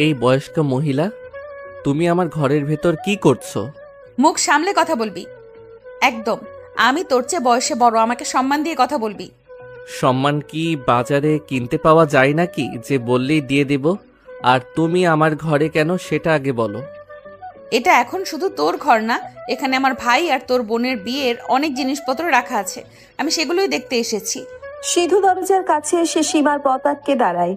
এই বয়স্ক মহিলা, তুমি আমার ঘরের ভেতর কি করছো? মুখ সামলে কথা বলবি। একদম। আমি তোর চেয়ে বয়সে বড়, আমাকে সম্মান দিয়ে কথা বলবি। সম্মান কি বাজারে কিনতে পাওয়া যায় নাকি যে বললেই দিয়ে দেব? আর তুমি আমার ঘরে কেন সেটা আগে বলো। এটা এখন শুধু তোর ঘর না, এখানে আমার ভাই আর তোর বোনের বিয়ের অনেক জিনিসপত্র রাখা আছে, আমি সেগুলোই দেখতে এসেছি। সিধু দরজার কাছে এসে সীমার পথ আটকে দাঁড়ায়।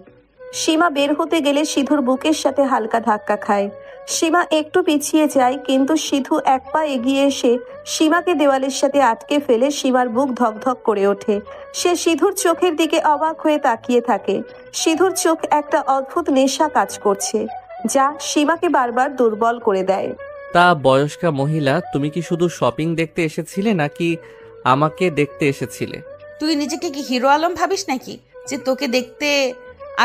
সীমা বের হতে গেলে সিধুর বুকের সাথে হালকা ধাক্কা খায়। সীমা একটু পিছিয়ে যায়, কিন্তু সিধু এক পা এগিয়ে এসে সীমাকে দেওয়ালের সাথে আটকে ফেলে সীমার বুক ধকধক করে ওঠে। সে সিধুর চোখের দিকে অবাক হয়ে তাকিয়ে থাকে। সিধুর চোখ একটা অদ্ভুত নেশা কাজ করছে, যা সীমাকে বারবার দুর্বল করে দেয়। তা বয়স্কা মহিলা, তুমি কি শুধু শপিং দেখতে এসেছিলে নাকি আমাকে দেখতে এসেছিলে? তুই নিজেকে কি হিরো আলম ভাবিস নাকি যে তোকে দেখতে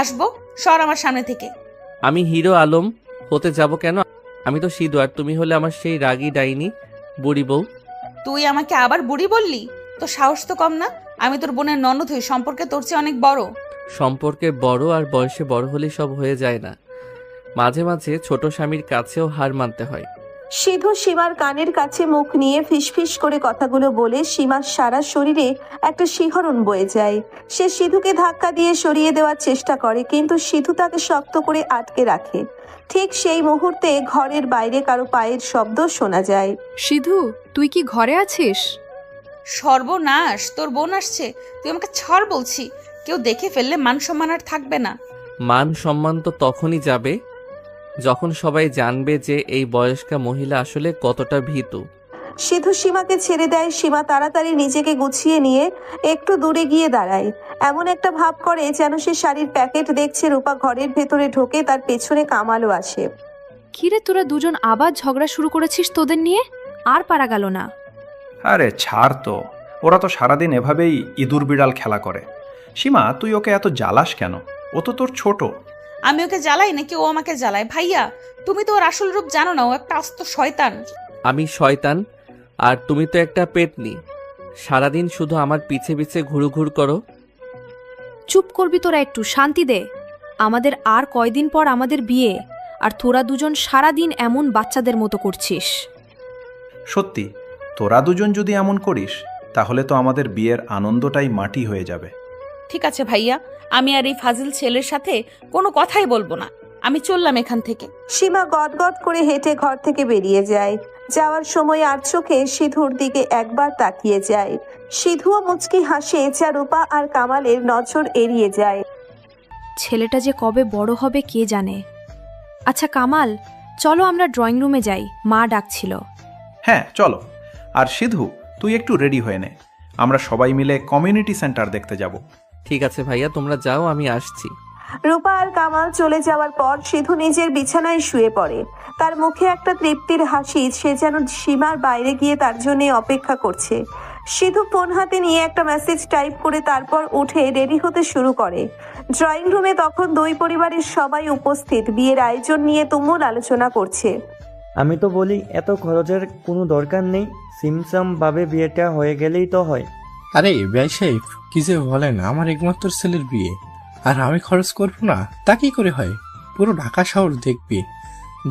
আসবো? সর আমার সামনে থেকে। আমি হিরো আলম হতে যাব কেন? আমি তো সিধু, আর তুমি হলে আমার সেই রাগী ডাইনি বুড়ি বউ। তুই আমাকে আবার বুড়ি বললি? তো সাহস তো কম না। আমি তোর বোনের ননদ হই, সম্পর্কে তোর চেয়ে অনেক বড়। সম্পর্কে বড় আর বয়সে বড় হলেই সব হয়ে যায় না, মাঝে মাঝে ছোট স্বামীর কাছেও হার মানতে হয়। সিধু সীমার কানের কাছে মুখ নিয়ে ফিসফিস করে কথাগুলো বলে সীমার সারা শরীরে একটা শিহরণ বয়ে যায়। সে সিধুকে ধাক্কা দিয়ে সরিয়ে দেওয়ার চেষ্টা করে, কিন্তু সিধু তাকে শক্ত করে আটকে রাখে। ঠিক সেই মুহূর্তে ঘরের বাইরে কারো পায়ের শব্দ শোনা যায়। সিধু, তুই কি ঘরে আছিস? সর্বনাশ, তোর বোন আসছে। তুই আমাকে ছাড় বলছি। কেউ দেখে ফেললে মান সম্মান আর থাকবে না। মান সম্মান তো তখনই যাবে যখন সবাই জানবে যে এই বয়স্কা মহিলা আসলে কতটা ভীতু। সিধু সীমাকে ছেড়ে দেয়। সীমা তাড়াতাড়ি নিজেকে গুছিয়ে নিয়ে একটু দূরে গিয়ে দাঁড়ায়। এমন একটা ভাব করে যেন সে শাড়ির প্যাকেট দেখছে। রূপা ঘরের ভেতরে ঢোকে, তার পেছনে কামালও আসে। কিরে, তোরা দুজন আবার ঝগড়া শুরু করেছিস? তোদের নিয়ে আর পারা গেল না। আরে ছাড় তো, ওরা তো সারাদিন এভাবেই ইঁদুর বিড়াল খেলা করে। সীমা, তুই ওকে এত জ্বালাস কেন? ও তো তোর ছোট। আমি ওকে জ্বালাই নাকি ও আমাকে জ্বালায়? ভাইয়া, তুমি তো ওর আসল রূপ জানো না। ও একটা আস্ত শয়তান। আমি শয়তান আর তুমি তো একটা পেতনি, সারাদিন শুধু আমার পিছে পিছে ঘুরঘুর করো। চুপ করবি তোরা, একটু শান্তি দে। আমাদের আর কয়দিন পর আমাদের বিয়ে, আর তোরা দুজন সারাদিন এমন বাচ্চাদের মতো করছিস। সত্যি, তোরা দুজন যদি এমন করিস তাহলে তো আমাদের বিয়ের আনন্দটাই মাটি হয়ে যাবে। ঠিক আছে ভাইয়া, আমি আর এই ফাজিল ছেলের সাথে কোনো কথাই বলবো না। আমি চললাম এখান থেকে। সীমা গদগদ করে হেঁটে ঘর থেকে বেরিয়ে যায়। যাওয়ার সময় আর চোখে সিধুর দিকে একবার তাকিয়ে যায়। সিধুও মুচকি হাসে, যা রূপা আর কামালের নজর এড়িয়ে যায়। ছেলেটা যে কবে বড় হবে কে জানে। আচ্ছা কামাল, চলো আমরা ড্রয়িং রুমে যাই, মা ডাকছিল। হ্যাঁ চলো। আর সিধু, তুই একটু রেডি হয়ে নে, আমরা সবাই মিলে কমিউনিটি সেন্টার দেখতে যাব। ঠিক আছে ভাইয়া, তোমরা যাও, আমি আসছি। রূপা আর কামাল চলে যাওয়ার পর সিধু নিজের বিছানায় শুয়ে পড়ে। তার মুখে একটা তৃপ্তির হাসি, সে যেন সীমার বাইরে গিয়ে তার জন্য অপেক্ষা করছে। সিধু ফোন হাতে নিয়ে একটা মেসেজ টাইপ করে তারপর উঠে রেডি হতে শুরু করে। ড্রয়িং রুমে তখন দুই পরিবারের সবাই উপস্থিত, বিয়ের আয়োজন নিয়ে তুমুল আলোচনা করছে। আমি তো বলি এত খরচের কোনো দরকার নেই, সিমসাম ভাবে বিয়েটা হয়ে গেলেই তো হয়। আরে ভাই সাহেব, কি যে বলেন, আমার একমাত্র ছেলের বিয়ে আর আমি খরচ করবো না? তা কি করে হয়? পুরো ঢাকা শহর দেখবে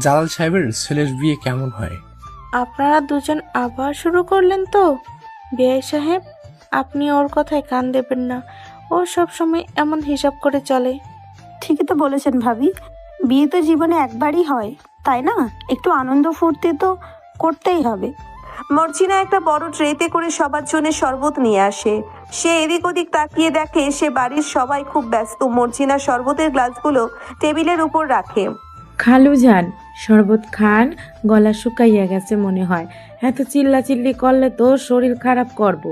জালাল সাহেবের ছেলের বিয়ে কেমন হয়। আপনারা দুজন আবার শুরু করলেন তো? বিআই সাহেব, আপনি ওর কথায় কান দেবেন না। ও সব সময় এমন হিসাব করে চলে। ঠিকই তো বলেছেন ভাবি, বিয়ে তো জীবনে একবারই হয়, তাই না? একটু আনন্দ ফুর্তি তো করতেই হবে। মর্জিনা একটা বড় ট্রেতে করে সবার জন্য শরবত নিয়ে আসে। সে এদিক ওদিক তাকিয়ে দেখে সে বাড়ির সবাই খুব ব্যস্ত। মর্জিনা শরবতের গ্লাসগুলো টেবিলের উপর রাখে। খালু যান, শরবত খান, গলা শুকাইয়া গেছে মনে হয়। এত চিল্লাচিল্লি করলে তো শরীর খারাপ করব।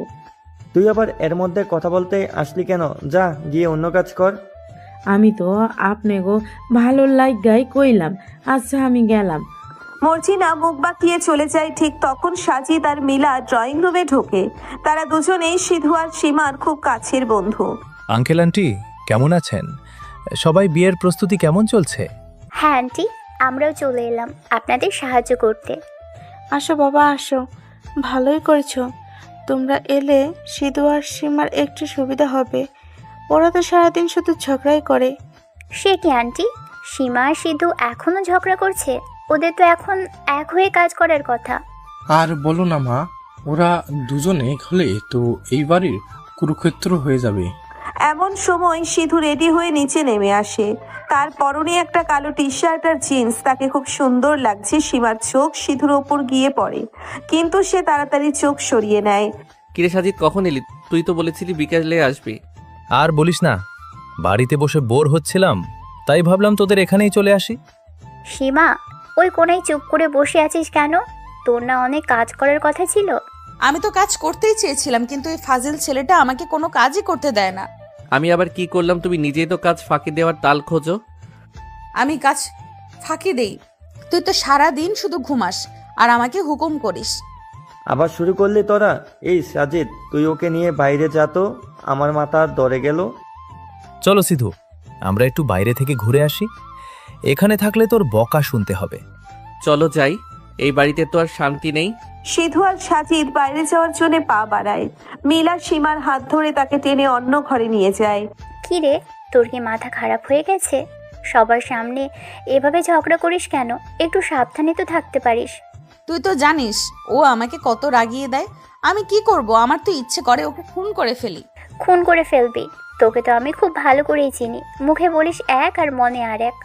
তুই আবার এর মধ্যে কথা বলতে আসলি কেন? যা গিয়ে অন্য কাজ কর। আমি তো আপনি গো ভালো লাগাই কইলাম। আচ্ছা আমি গেলাম। মর্জিনা মুখ বাঁকিয়ে চলে যায়। ঠিক তখন সাজিদ আর মিলা ড্রয়িং রুমে ঢোকে। তারা দুজনেই সিধু আর সীমার খুব কাছের বন্ধু। আঙ্কেল আন্টি কেমন আছেন? সবাই বিয়ের প্রস্তুতি কেমন চলছে? হ্যাঁ আন্টি, আমরাও চলে এলাম আপনাদের সাহায্য করতে। আসো বাবা আসো, ভালোই করেছো। তোমরা এলে সিধু আর সীমার একটু সুবিধা হবে। ওরা তো সারাদিন শুধু ঝগড়াই করে। সে কি আন্টি, সীমা আর সিধু এখনো ঝগড়া করছে? ওদের তো এখন এক হয়ে কাজ করার কথা। আর বলো না মা, ওরা দুজনে এক হলে তো এই বাড়ির কুরুক্ষেত্র হয়ে যাবে। এমন সময় সিধু রেডি হয়ে নিচে নেমে আসে। তার পরনে একটা কালো টি শার্ট আর জিন্স, তাকে খুব সুন্দর লাগছে। সীমার চোখ সিধুর ওপর গিয়ে পড়ে, কিন্তু সে তাড়াতাড়ি চোখ সরিয়ে নেয়। কিরে সাজিদ, কখন এলি? তুই তো বলেছিলি বিকেলে আসবি। আর বলিস না, বাড়িতে বসে বোর হচ্ছিলাম, তাই ভাবলাম তোদের এখানেই চলে আসি। সীমা, ওই কোনায় চুপ করে বসে আছিস কেন? তোর না অনেক কাজ করার কথা ছিল? আমি তো কাজ করতেই চেয়েছিলাম, কিন্তু এই ফাজিল ছেলেটা আমাকে কোনো কাজই করতে দেয় না। আমি আবার কি করলাম? তুমি নিজেই তো কাজ ফাঁকি দেওয়ার তাল খোঁজো। আমি কাজ ফাঁকি দেই? তুই তো সারা দিন শুধু ঘুমাস আর আমাকে হুকুম করিস। আবার শুরু করলি তোরা? এই সাজিদ, তুই ওকে নিয়ে বাইরে যা তো, আমার মাথা ধরে গেল। চলো সিধু, আমরা একটু বাইরে থেকে ঘুরে আসি। এখানে থাকলে তোর বকা শুনতে হবে। চলো যাই, এই বাড়িতে তো আর শান্তি নেই। সিধু আর সাজিদ বাইরে যাওয়ার জন্য পা বাড়ায়। মিলা সীমার হাত ধরে তাকে টেনে অন্য ঘরে নিয়ে যায়। কি রে, তোর কি মাথা খারাপ হয়ে গেছে? সবার সামনে এভাবে ঝগড়া করিস কেন? একটু সাবধানে তো থাকতে পারিস। তুই তো জানিস ও আমাকে কত রাগিয়ে দেয়। আমি কি করব? আমার তো ইচ্ছে করে ওকে খুন করে ফেলি। খুন করে ফেলবি? তোকে তো আমি খুব ভালো করেই চিনি। মুখে বলিস এক আর মনে আর এক।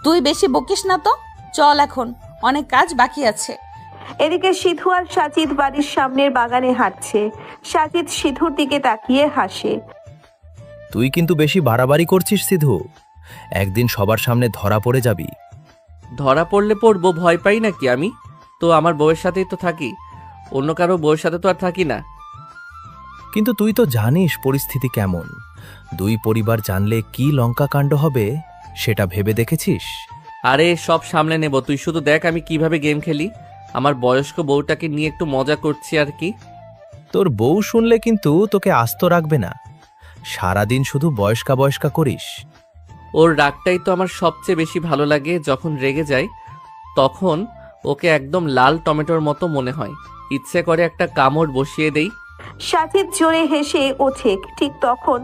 তুই বেশি বকিস না তো, চল, এখন অনেক কাজ বাকি আছে। এদিকে সিধু আর সাজিদ বাড়ির সামনের বাগানে হাঁটছে। সাজিদ সিধুর দিকে তাকিয়ে হাসে। তুই কিন্তু বেশি বাড়াবাড়ি করছিস সিধু, একদিন সবার সামনে ধরা পড়ে যাবি। ধরা পড়লে পড়বো, ভয় পাই নাকি? আমি তো আমার বউয়ের সাথেই তো থাকি, অন্য কারো বউয়ের সাথে তো আর থাকি না। কিন্তু তুই তো জানিস পরিস্থিতি কেমন। দুই পরিবার জানলে কি লঙ্কা কাণ্ড হবে, সেটা ভেবে দেখেছিস? আরে সব সামলে নেব, তুই শুধু দেখ আমি কিভাবে গেম খেলি। আমার বয়স্ক বউটাকে নিয়ে একটু মজা করছি আর কি। তোর বউ শুনলে কিন্তু তোকে আস্ত রাখবে না, সারাদিন শুধু বয়স্কা বয়স্কা করিস। ওর রাগটাই তো আমার সবচেয়ে বেশি ভালো লাগে। যখন রেগে যায় তখন ওকে একদম লাল টমেটোর মতো মনে হয়, ইচ্ছে করে একটা কামড় বসিয়ে দেই। সাজিদ জোরে হেসে ওঠে। ঠিক তখন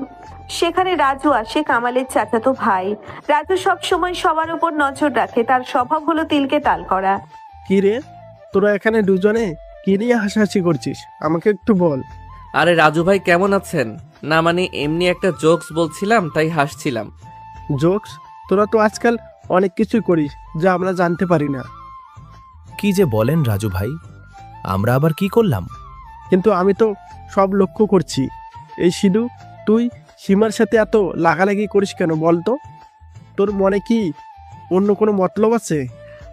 সেখানে রাজু আসে, কামালের চাচাতো ভাই। রাজু সব সময় সবার উপর নজর রাখে, তার স্বভাব হলো তিলকে তাল করা। কি রে, তোরা এখানে দুজনে কি নিয়ে হাসাহাসি করছিস? আমাকে একটু বল। আরে রাজু ভাই কেমন আছেন? না মানে এমনি একটা জোকস বলছিলাম, তাই হাসছিলাম। জোকস? তোরা তো আজকাল অনেক কিছুই করিস যা আমরা জানতে পারি না। কি যে বলেন রাজু ভাই, আমরা আবার কি করলাম? কিন্তু আমি তো সব লক্ষ্য করছি। এই সিধু, তুই সীমার সাথে এত লাগালাগি করিস কেন বলতো? তোর মনে কি অন্য কোনো মতলব আছে?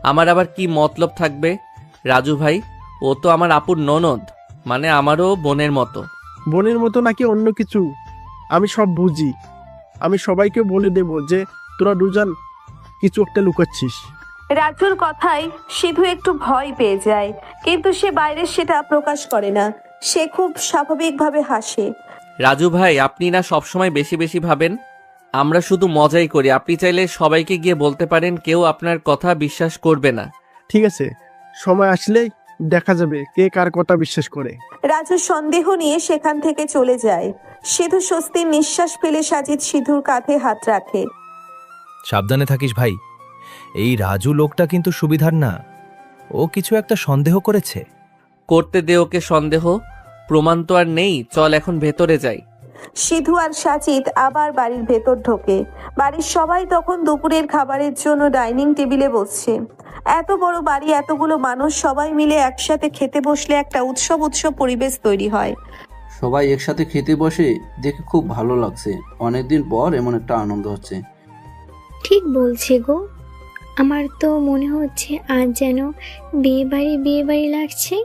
আমার আবার কি মতলব থাকবে রাজু ভাই? ও তো আমার আপুর ননদ, মানে আমারও বোনের মতো। বোনের মতো নাকি অন্য কিছু? আমি সব বুঝি। আমি সবাইকে বলে দেব যে তোরা দুজন কিছু একটা লুকাচ্ছিস। রাজুর কথায় সিধু একটু ভয় পেয়ে যায়, কিন্তু সে বাইরে সেটা প্রকাশ করে না। সে খুব স্বাভাবিকভাবে হাসে। রাজু ভাই, আপনি না সবসময় বেশি বেশি ভাবেন। আমরা শুধু মজাই করি। আপনি চাইলে সবাইকে গিয়ে বলতে পারেন, কেউ আপনার কথা বিশ্বাস করবে না। ঠিক আছে, সময় আসলেই দেখা যাবে কে কার কথা বিশ্বাস করে। রাজু সন্দেহ নিয়ে সেখান থেকে চলে যায়। সিধু স্বস্তির নিঃশ্বাস ফেলে সাজিদ সিধুর কাঁধে হাত রাখে। সাবধানে থাকিস ভাই, এই রাজু লোকটা কিন্তু সুবিধার না। ও কিছু একটা সন্দেহ করেছে। করতে দে ওকে সন্দেহ, প্রমাণ তো আর নেই। চল এখন ভেতরে যাই। সিধু আর সাজিদ আবার বাড়ির ভেতর ঢোকে। বাড়ির সবাই তখন দুপুরের খাবারের জন্য ডাইনিং টেবিলে বসছে। এত বড় বাড়ি, এতগুলো মানুষ সবাই মিলে একসাথে খেতে বসলে একটা উৎসব পরিবেশ তৈরি হয়। সবাই একসাথে খেতে বসে দেখে খুব ভালো লাগছে। অনেকদিন পর এমন একটা আনন্দ হচ্ছে। ঠিক বলছে গো, আমার তো মনে হচ্ছে আজ যেন বিয়ে বাড়ি লাগছে।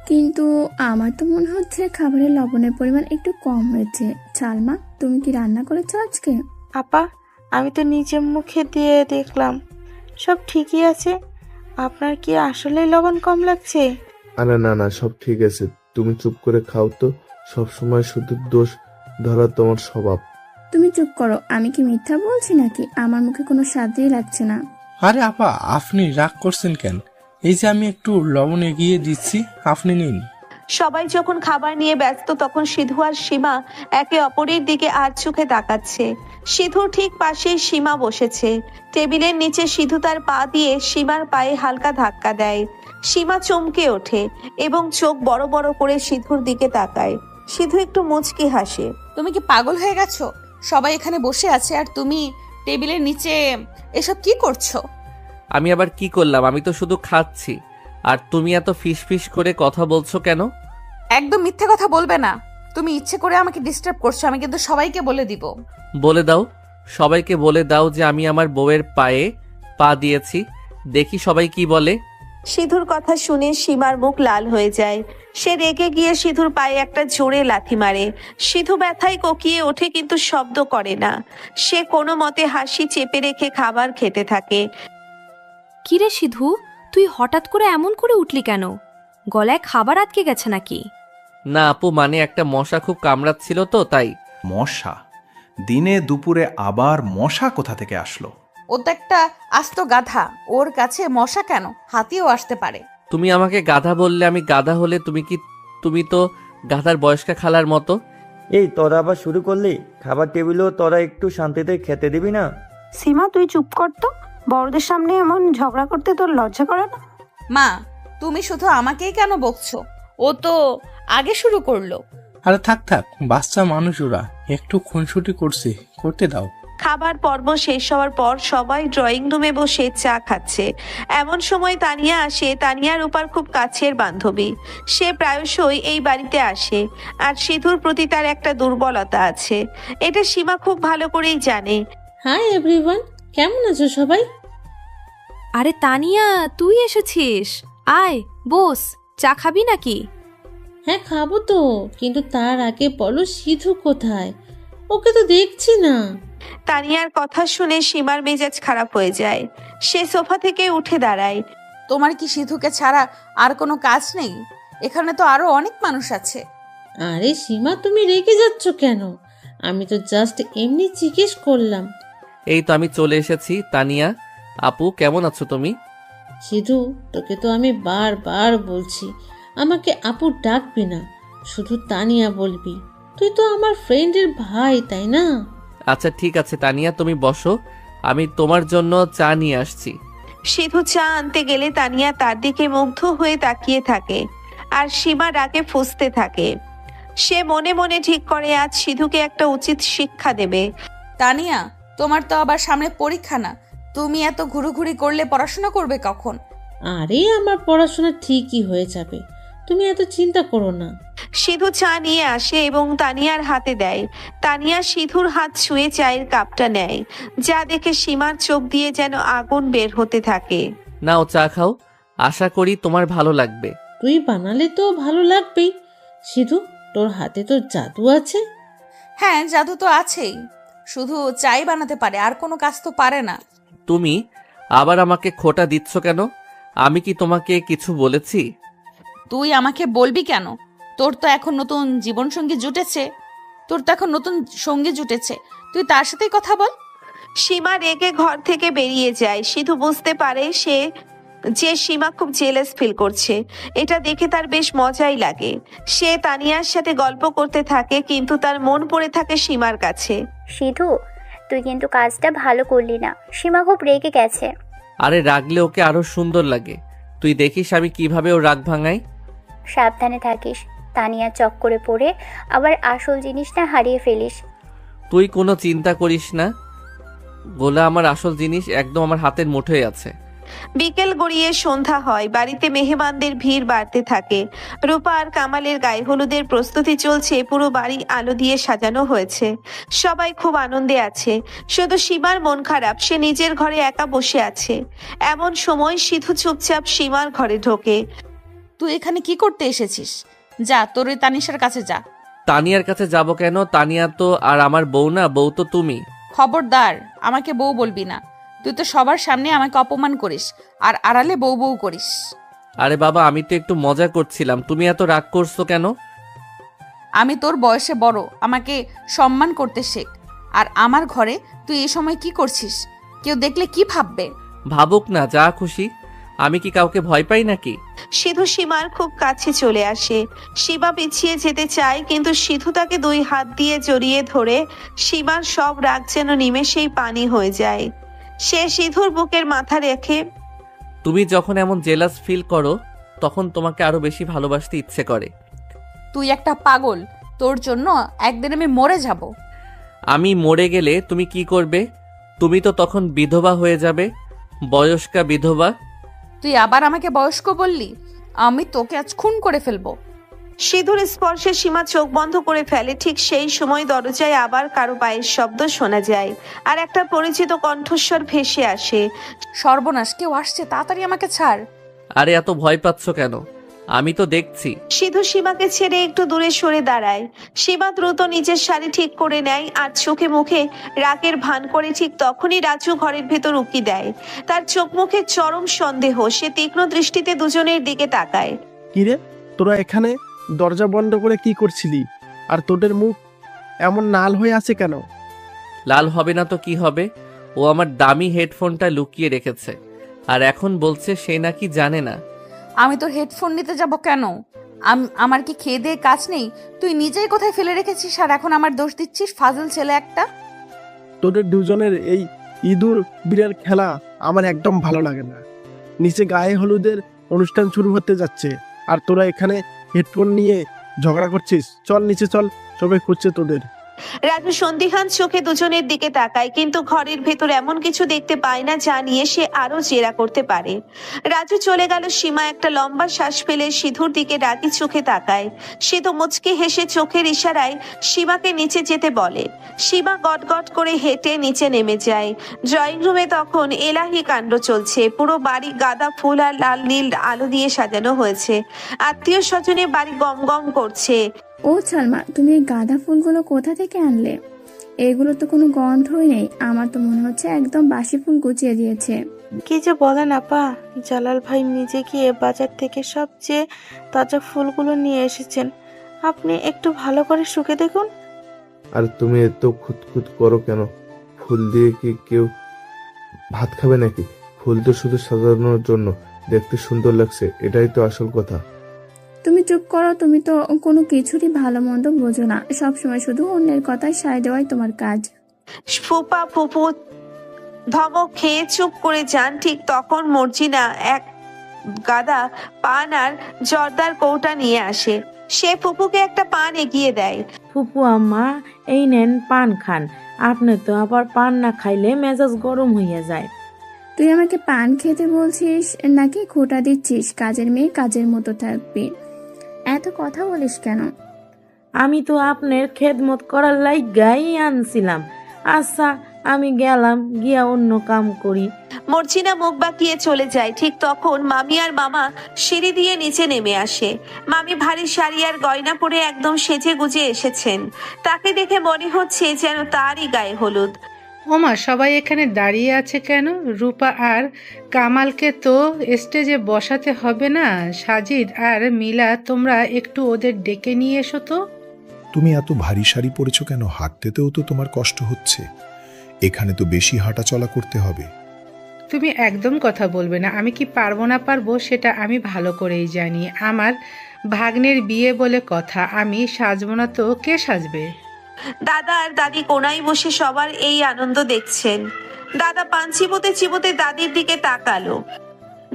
কিন্তু আমার তো মনে হচ্ছে খাবারের লবণের পরিমাণ একটু কম হয়েছে। চালমা, তুমি কি রান্না করেছো আজকে? আপা, আমি তো নিজের মুখে দিয়ে দেখলাম সব ঠিকই আছে। আপনার কি আসলে লবণ কম লাগছে? আরে না না, সব ঠিক আছে। তুমি চুপ করে খাও তো। সব সময় শুধু দোষ ধরা তোমার স্বভাব। তুমি চুপ করো। আমি কি মিথ্যা বলছি নাকি? আমার মুখে কোনো স্বাদই লাগছে না। আরে আপা, আপনি রাগ করছেন কেন? এই যে আমি একটু লবণ এগিয়ে দিচ্ছি, আপনি নিন। সবাই যখন খাবার নিয়ে ব্যস্ত তখন সিধু আর সীমা একে অপরের দিকে আর চোখে তাকাচ্ছে। সিধুর ঠিক পাশেই সীমা বসেছে। টেবিলের নিচে সিধু তার পা দিয়ে সীমার পায়ে হালকা ধাক্কা দেয়। সীমা চমকে ওঠে এবং চোখ বড় বড় করে সিধুর দিকে তাকায়। সিধু একটু মুচকি হাসে। তুমি কি পাগল হয়ে গেছো? সবাই এখানে বসে আছে আর তুমি টেবিলের নিচে এসব কি করছো? আমি আবার কি করলাম? আমি তো শুধু খাচ্ছি। আর তুমি এত ফিস ফিস করে কথা বলছো কেন? একদম মিথ্যে কথা বলবে না। তুমি ইচ্ছে করে আমাকে ডিস্টার্ব করছো। আমি কিন্তু সবাইকে বলে দিব। বলে দাও, সবাইকে বলে দাও যে আমি আমার বউয়ের পায়ে পা দিয়েছি। দেখি সবাই কি বলে। সিধুর কথা শুনে সীমার মুখ লাল হয়ে যায়। সে রেগে গিয়ে সিধুর পায়ে একটা জোরে লাথি মারে। সিধু ব্যথায় কোকিয়ে ওঠে কিন্তু শব্দ করে না। সে কোনো মতে হাসি চেপে রেখে খাবার খেতে থাকে। কিরে সিধু, তুই হঠাৎ করে এমন করে উঠলি কেন? গলায় খাবার আটকে গেছে নাকি? না আপু, মানে একটা মশা খুব কামড়াচ্ছিল তো তাই। মশা? দিনে দুপুরে আবার মশা কোথা থেকে আসলো? ও তো একটা আস্ত গাধা। ওর কাছে মশা কেন, হাতিও আসতে পারে। তুমি আমাকে গাধা বললে, আমি গাধা হলে তুমি তো গাধার বয়স্কা খালার মতো। এই তোরা আবার শুরু করলি? খাবার টেবিলেও তোরা একটু শান্তিতে খেতে দিবি না? সীমা তুই চুপ কর তো। বড়দের সামনে এমন ঝগড়া করতে তোর লজ্জা করে না? মা, তুমি শুধু আমাকেই কেন বকছো? ও তো আগে শুরু করলো। আরে থাক থাক, বাচ্চা মানুষ ওরা, একটু খুনসুটি করতে দাও। খাবার পর্ব শেষ হওয়ার পর সবাই ড্রয়িং রুমে বসে চা খাচ্ছে। এমন সময় তানিয়া আসে। তানিয়া রূপার খুব কাছের বান্ধবী। সে প্রায়শই এই বাড়িতে আসে। আর সিধুর প্রতি তার একটা দুর্বলতা আছে। এটা সীমা খুব ভালো করেই জানে। হাই এভরিওয়ান, কেমন আছো সবাই? আরে তানিয়া, তুই এসেছিস। আয় বস, চা খাবি নাকি? হ্যাঁ খাবো তো, কিন্তু তার আগে বলো সিধু কোথায়? ওকে তো দেখছি না। তানিয়ার কথা শুনে সীমার মেজাজ খারাপ হয়ে যায়। সে সোফা থেকে উঠে দাঁড়ায়। তোমার কি সিধুকে ছাড়া আর কোনো কাজ নেই? এখানে তো আরো অনেক মানুষ আছে। আরে সীমা, তুমি রেগে যাচ্ছ কেন? আমি তো জাস্ট এমনি জিজ্ঞেস করলাম। এই তো আমি চলে এসেছি। তানিয়া আপু, কেমন আছো তুমি? সিধু, তোকে তো আমি বারবার বলছি আমাকে আপু ডাকবি না, শুধু তানিয়া বলবি। তুই তো আমার ফ্রেন্ডের ভাই, তাই না? আচ্ছা ঠিক আছে তানিয়া, তুমি বসো, আমি তোমার জন্য চা নিয়ে আসছি। সিধু চা আনতে গেলে তানিয়া তার দিকে মুগ্ধ হয়ে তাকিয়ে থাকে আর সীমা ডাকে ফুঁসতে থাকে। সে মনে মনে ঠিক করে আজ সিধুকে একটা উচিত শিক্ষা দেবে। তানিয়া, তোমার তো আবার সামনে পরীক্ষা না? তুমি এত ঘুরোঘুরি করলে পড়াশোনা করবে কখন? আরে আমার পড়াশোনা ঠিকই হয়ে যাবে, তুমি এত চিন্তা করো না। সিধু চা নিয়ে আসে এবং তানিয়ার হাতে দেয়। তানিয়া সিধুর হাত ছুঁয়ে চায়ের কাপটা নেয়, যা দেখে সীমার চোখ দিয়ে যেন আগুন বের হতে থাকে। নাও চা খাও, আশা করি তোমার ভালো লাগবে। তুই বানালে তো ভালো লাগবেই। সিধু, তোর হাতে তো জাদু আছে। হ্যাঁ, জাদু তো আছেই, শুধু চাই বানাতে পারে, আর কোনো কাজ তো পারে না। তুমি আবার আমাকে খোটা দিচ্ছ কেন? আমি কি তোমাকে কিছু বলেছি? তুই আমাকে বলবি কেন? তোর তো এখন নতুন জীবনসঙ্গী জুটেছে, তুই তার সাথেই কথা বল। সীমা রেগে ঘর থেকে বেরিয়ে যায়। সিধু বুঝতে পারে যে সীমা খুব জেলাস ফিল করছে। এটা দেখে তার বেশ মজাই লাগে। সে তানিয়ার সাথে গল্প করতে থাকে, কিন্তু তার মন পড়ে থাকে সীমার কাছে। সিধু, তুই কিন্তু কাজটা ভালো করলি না। সীমা খুব রেগে গেছে। আরে রাগলে ওকে আরো সুন্দর লাগে। তুই দেখিস আমি কিভাবে ওর রাগ ভাঙাই। সাবধানে থাকিস, তানিয়া চক্করে পড়ে আবার আসল জিনিসটা হারিয়ে ফেলিস। তুই কোনো চিন্তা করিস না গোলা, আমার আসল জিনিস একদম আমার হাতের মুঠোয় আছে। বিকেল গড়িয়ে সন্ধ্যা হয়। বাড়িতে মেহমানদের ভিড় বাড়তে থাকে। রূপা আর কামালের গায়ে হলুদের প্রস্তুতি চলছে। পুরো বাড়ি আলো দিয়ে সাজানো হয়েছে। সবাই খুব আনন্দে আছে। শুধু সীমার মন খারাপ। সে নিজের ঘরে একা বসে আছে। এমন সময় সিধু চুপচাপ সীমার ঘরে ঢোকে। তুই এখানে কি করতে এসেছিস? যা, তোর ওই তানিশার কাছে যা। তানিয়ার কাছে যাব কেন? তানিয়া তো আর আমার বউ না, বউ তো তুমি। খবরদার, আমাকে বউ বলবি না। তুই তো সবার সামনে আমাকে অপমান করিস আর আড়ালে বউ বউ করিস। আরে বাবা, আমি তো একটু মজা করছিলাম, তুমি এত রাগ করছো কেন? আমি তোর বয়সে বড়, আমাকে সম্মান করতে শেখ। আর আমার ঘরে তুই এই সময় কি করছিস? কেউ দেখলে কি ভাববে? ভাবুক না, যা খুশি। আমি কি কাউকে ভয় পাই নাকি? সিধু সীমার খুব কাছে চলে আসে। সীমা পিছিয়ে যেতে চায়, কিন্তু সিধু তাকে 2 হাত দিয়ে জড়িয়ে ধরে। সীমার সব রাগ যেন নিমেষেই পানি হয়ে যায়। সে সিধুর বুকের মাথা রেখে, তুমি যখন এমন জেলাস ফিল করো তখন তোমাকে আরো বেশি ভালোবাসতে ইচ্ছে করে। তুই একটা পাগল, তোর জন্য একদিন আমি মরে যাব। আমি মরে গেলে তুমি কি করবে? তুমি তো তখন বিধবা হয়ে যাবে, বয়স্কা বিধবা। তুই আবার আমাকে বয়স্ক বললি? আমি তোকে আজ খুন করে ফেলবো। সিধুর স্পর্শে সীমা চোখ বন্ধ করে ফেলে। ঠিক সেই সময় দরজায় আবার কারো পায়ের শব্দ শোনা যায়, আর একটা পরিচিত কণ্ঠস্বর ভেসে আসে। সর্বনাশ, কেউ আসছে, তাড়াতাড়ি আমাকে ছাড়। আরে এত ভয় পাচ্ছ কেন? আমি তো দেখছি। সিধু সীমাকে ছেড়ে একটু দূরে সরে দাঁড়ায়। সীমা দ্রুত নিজের শাড়ি ঠিক করে নেয় আর চোখে মুখে রাগের ভান করে। ঠিক তখনই রাজু ঘরের ভেতর উকি দেয়। তার চোখ মুখে চরম সন্দেহ। সে তীক্ষ্ণ দৃষ্টিতে দুজনের দিকে তাকায়। কিরে, তোরা এখানে দরজা বন্ধ করে কি করছিলি? আর তোদের মুখ এমন লাল হয়ে আছে কেন? লাল হবে না তো কি হবে? ও আমার দামি হেডফোনটা লুকিয়ে রেখেছে, আর এখন বলছে সে নাকি জানে না। আমি তোর হেডফোন নিতে যাব কেন? আমার কি খেয়ে দিয়ে কাজ নেই? তুই নিজেই কোথায় ফেলে রেখেছিস আর এখন আমার দোষ দিচ্ছিস? ফাজল ছেলে একটা। তোদের দুজনের এই ইঁদুর বিড়াল খেলা আমার একদম ভালো লাগে না। নিচে গায়ে হলুদের অনুষ্ঠান শুরু হতে যাচ্ছে, আর তোরা এখানে হেডফোন নিয়ে ঝগড়া করছিস। চল নিচে চল, সবাই খুঁজছে তোদের। রাজু সন্দিহান চোখে দুজনের দিকে তাকায়, কিন্তু ঘরের ভেতর এমন কিছু দেখতে পায় না যা নিয়ে সে আরো জেরা করতে পারে। রাজু চলে গেল। সীমা একটা লম্বা শ্বাস ফেলে সিধুর দিকে রাগি চোখে তাকায়। সিধু মুচকি হেসে চোখের ইশারায় সীমাকে নিচে যেতে বলে। সীমা গটগট করে হেঁটে নিচে নেমে যায়। ড্রয়িং রুমে তখন এলাহি কাণ্ড চলছে। পুরো বাড়ি গাঁদা ফুল আর লাল নীল আলো দিয়ে সাজানো হয়েছে। আত্মীয় স্বজনে বাড়ি গম গম করছে। ও সালমা, তুমি এই গাঁদা ফুলগুলো কোথা থেকে আনলে? এগুলো তো কোনো গন্ধই নেই। আমার তো মনে হচ্ছে একদম বাসি ফুল গুছিয়ে দিয়েছে। কি যে বলেন আপা, জালাল ভাই নিজে গিয়ে বাজার থেকে সবচেয়ে তাজা ফুলগুলো নিয়ে এসেছেন। আপনি একটু ভালো করে শুকে দেখুন। আর তুমি এত খুঁতখুত করো কেন? ফুল দিয়ে কি কেউ ভাত খাবে নাকি? ফুল তো শুধু সাজানোর জন্য, দেখতে সুন্দর লাগছে, এটাই তো আসল কথা। তুমি চুপ করো, তুমি তো কোনো কিছুরই ভালো মন্দ বোঝো না। সবসময় শুধু অন্যের কথায় সায় দেওয়াই তোমার কাজ। ফুপা ফুপু ধমক খেয়ে চুপ করে যান। ঠিক তখন মর্জিনা এক গাদা পান আর জর্দার কৌটা নিয়ে আসে। সে ফুপুকে একটা পান এগিয়ে দেয়। ফুপু আম্মা, এই নেন পান খান। আপনি তো আবার পান না খাইলে মেজাজ গরম হইয়া যায়। তুই আমাকে পান খেতে বলছিস নাকি খোটা দিচ্ছিস? কাজের মেয়ে কাজের মতো থাকবি, এত কথা বলিস কেন? আমি তো আপনার খেদমত করার লাইগাই আনছিলাম। আচ্ছা, আমি গেলাম, গিয়া অন্য কাম করি। মর্জিনা মুখ বাঁকিয়ে চলে যায়। ঠিক তখন মামি আর মামা সিঁড়ি দিয়ে নিচে নেমে আসে। মামি ভারী শাড়ি আর গয়না পরে একদম সেজে গুজে এসেছেন। তাকে দেখে মনে হচ্ছে যেন তারই গায়ে হলুদ। ওমা, সবাই এখানে দাঁড়িয়ে আছে কেন? রূপা আর কামালকে তো স্টেজে বসাতে হবে না? সাজিদ আর মিলা, তোমরা একটু ওদের ডেকে নিয়ে এসো তো। তুমি এত ভারী শাড়ি পরেছো কেন? হাঁটতেতেও তো তোমার কষ্ট হচ্ছে। এখানে তো বেশি হাঁটা চলা করতে হবে। তুমি একদম কথা বলবে না। আমি কি পারবো না পারবো সেটা আমি ভালো করেই জানি। আমার ভাগ্নের বিয়ে বলে কথা, আমি সাজবো না তো কে সাজবে? দাদা আর দাদি কোনায় বসে সবার এই আনন্দ দেখছেন। দাদা পান চিবোতে চিবোতে দাদির দিকে তাকালো।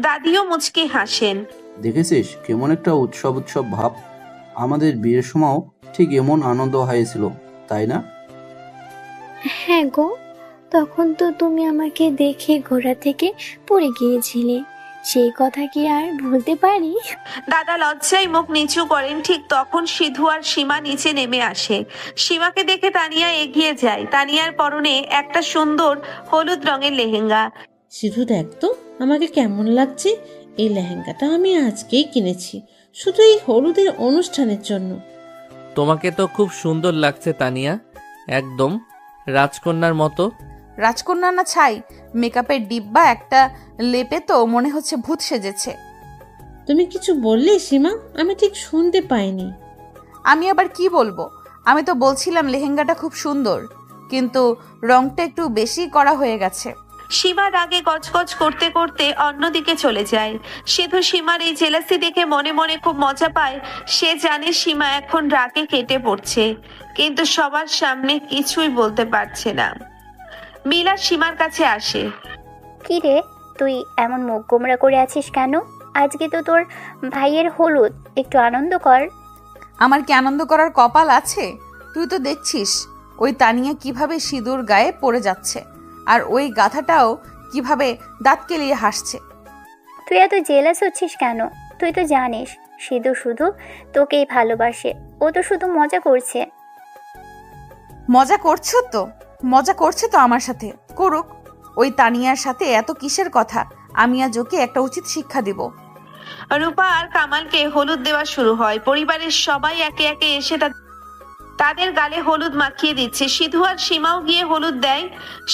দাদিও মুচকি হাসেন। দেখেছিস কেমন একটা উৎসব উৎসব ভাব? আমাদের বিয়ের সময়ও ঠিক এমন আনন্দ হয়েছিল, তাই না? হ্যাঁ গো, তখন তো তুমি আমাকে দেখে ঘোড়া থেকে পড়ে গিয়েছিলে, সেই কথা কি আর ভুলতে পারি? দাদা লজ্জায় মুখ নিচু করেন। ঠিক তখন সিধু আর সীমা নিচে নেমে আসে। সীমাকে দেখে তানিয়া এগিয়ে যায়। তানিয়ার পরনে একটা সুন্দর হলুদ রঙের লেহেঙ্গা। সিধু, দেখ তো আমাকে কেমন লাগছে। এই লেহেঙ্গাটা আমি আজকেই কিনেছি, শুধু এই হলুদের অনুষ্ঠানের জন্য। তোমাকে তো খুব সুন্দর লাগছে তানিয়া, একদম রাজকন্যার মতো। রাজকন্যা না ছাই, মেকআপের ডিব্বা একটা লেপে তো মনে হচ্ছে ভূত সেজেছে। তুমি কিছু বললে সীমা? আমি ঠিক শুনতে পাইনি। আমি আবার কি বলবো? আমি তো বলছিলাম লেহেঙ্গাটা খুব সুন্দর, কিন্তু রংটা একটু বেশি করা হয়ে গেছে। সীমা রাগে গজগজ করতে করতে অন্যদিকে চলে যায়। সিধু সীমার এই জেলাসি দেখে মনে মনে খুব মজা পায়। সে জানে সীমা এখন রাগে কেটে পড়ছে, কিন্তু সবার সামনে কিছুই বলতে পারছে না। মিলা সীমার কাছে আসে। কি রে, তুই এমন মুখ গোমরা করে আছিস কেন? আজকে তো তোর ভাইয়ের হলুদ, একটু আনন্দ কর। আমার কি আনন্দ করার কপাল আছে? তুই তো দেখছিস ওই তানিয়া কিভাবে সিঁদুর গায়ে পড়ে যাচ্ছে, আর ওই গাধাটাও কিভাবে দাঁত কেলিয়ে হাসছে। তুই এত জেলাস হচ্ছিস কেন? তুই তো জানিস সিধু শুধু তোকেই ভালোবাসে, ও তো শুধু মজা করছে। মজা করছে তো আমার সাথে, করুক। ওই তানিয়ার সাথে এত কিসের কথা? আমি আজ ওকে একটা উচিত শিক্ষা দিব। রূপা আর কামালকে হলুদ দেওয়া শুরু হয়। পরিবারের সবাই একে একে এসে তাদের গালে হলুদ মাখিয়ে দিচ্ছে। সিধু আর সীমাও গিয়ে হলুদ দেয়।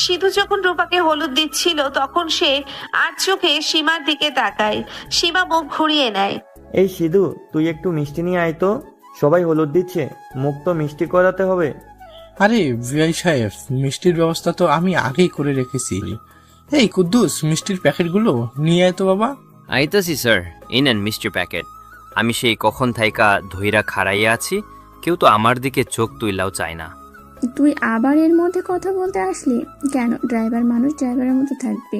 সিধু যখন রূপাকে হলুদ দিচ্ছিল তখন সে আর চোখে সীমার দিকে তাকায়। সীমা মুখ ঘুরিয়ে নেয়। এই সিধু, তুই একটু মিষ্টি নিয়ে আয় তো, সবাই হলুদ দিচ্ছে, মুখ তো মিষ্টি করাতে হবে। আরে বিআই সাহেব, মিষ্টির ব্যবস্থা তো আমি আগেই করে রেখেছি। এই কুদ্দুস, মিষ্টির প্যাকেটগুলো নিয়ে আয় তো বাবা। আইতাছি স্যার, এই নেন মিষ্টির প্যাকেট। আমি সেই কখন থাইকা ধইরা খাড়াইয়া আছি, কেউ তো আমার দিকে চোখ তুইলাও চায় না। তুই আবার এর মধ্যে কথা বলতে আসলি কেন? ড্রাইভার মানুষ ড্রাইভারের মতো থাকবে।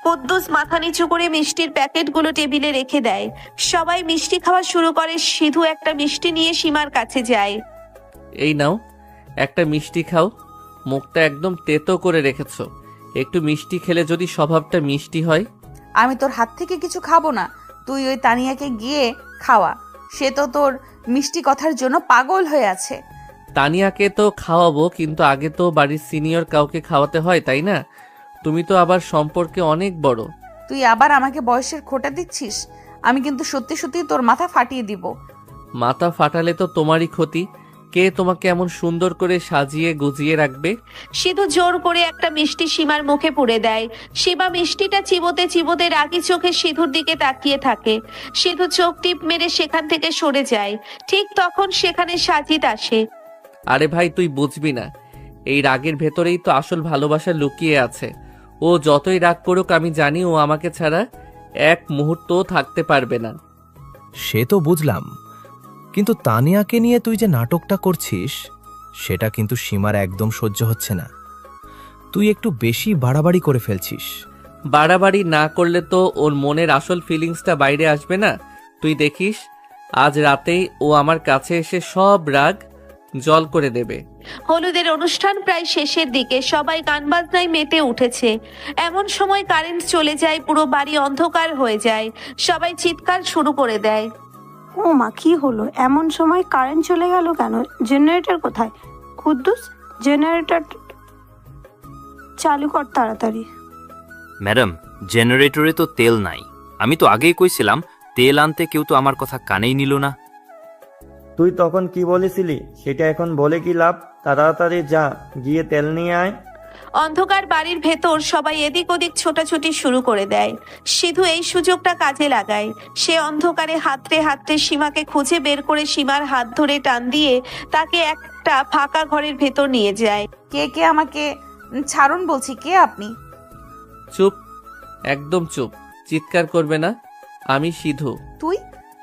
কুদ্দুস মাথা নিচু করে মিষ্টির প্যাকেটগুলো টেবিলে রেখে দেয়। সবাই মিষ্টি খাওয়া শুরু করে। সিধু একটা মিষ্টি নিয়ে সীমার কাছে যায়। এই নাও, একটা মিষ্টি খাও। মুখটা একদম তেতো করে রেখেছো। একটু মিষ্টি খেলে যদি স্বভাবটা মিষ্টি হয়। আমি তোর হাত থেকে কিছু খাবো না, তুই ওই তানিয়াকে গিয়ে খাওয়া। সে তো তোর মিষ্টি কথার জন্য পাগল হয়ে আছে। তানিয়াকে তো খাওয়াবো, কিন্তু আগে তো বাড়ির সিনিয়র কাউকে খাওয়াতে হয়, তাই না? তুমি তো আবার সম্পর্কে অনেক বড়। তুই আবার আমাকে বয়সের খোঁটা দিচ্ছিস। আমি কিন্তু সত্যি সত্যি তোর মাথা ফাটিয়ে দিব। মাথা ফাটালে তো তোমারই ক্ষতি। কে তোমাকে এমন সুন্দর করে সাজিয়ে গুজিয়ে রাখবে? সিধু জোর করে একটা মিষ্টি সীমার মুখে পুরে দেয়। সীমা মিষ্টিটা চিবোতে চিবোতে রাগি চোখে সিধুর দিকে তাকিয়ে থাকে। সিধু চোখ টিপ মেরে সেখান থেকে সরে যায়। ঠিক তখন সেখানে সাজিদ আসে। আরে ভাই, তুই বুঝবি না, এই রাগের ভেতরেই তো আসল ভালোবাসা লুকিয়ে আছে। ও যতই রাগ করুক, আমি জানি ও আমাকে ছাড়া এক মুহূর্তও থাকতে পারবে না। সে তো বুঝলাম, কিন্তু তানিয়াকে নিয়ে তুই যে নাটকটা করছিস সেটা কিন্তু সীমার একদম সহ্য হচ্ছে না। তুই একটু বেশি বাড়াবাড়ি করে ফেলছিস। বাড়াবাড়ি না করলে তো ওর মনের আসল ফিলিংসটা বাইরে আসবে না। তুই দেখিস, আজ রাতেই ও আমার কাছে এসে সব রাগ জল করে দেবে। হলুদের অনুষ্ঠান প্রায় শেষের দিকে। সবাই গান বাজনায় মেতে উঠেছে। এমন সময় কারেন্ট চলে যায়। পুরো বাড়ি অন্ধকার হয়ে যায়। সবাই চিৎকার শুরু করে দেয়। ও মা, কি হলো? এমন সময় কারেন্ট চলে গেল কেন? জেনারেটর কোথায়? কুদ্দুস, জেনারেটর চালু কর তাড়াতাড়ি। ম্যাডাম, জেনারেটরে তো তেল নাই। আমি তো আগেই কইছিলাম তেল আনতে, কেউ তো আমার কথা কানেই নিল না। তুই তখন কি বলেছিলি সেটা এখন বলে কি লাভ? তাড়াতাড়ি যা, গিয়ে তেল নিয়ে আয়। অন্ধকার বাড়ির ভেতর সবাই এদিক ওদিক ছোটাছুটি শুরু করে দেয়। সিধু এই সুযোগটা কাজে লাগায়। সে অন্ধকারে হাতড়ে হাতড়ে সীমাকে খুঁজে বের করে সীমার হাত ধরে টান দিয়ে তাকে একটা ফাঁকা ঘরের ভেতর নিয়ে যায়। কে আমাকে ছাড়ুন বলছি। কে আপনি? চুপ, একদম চুপ, চিৎকার করবে না। আমি সিধু।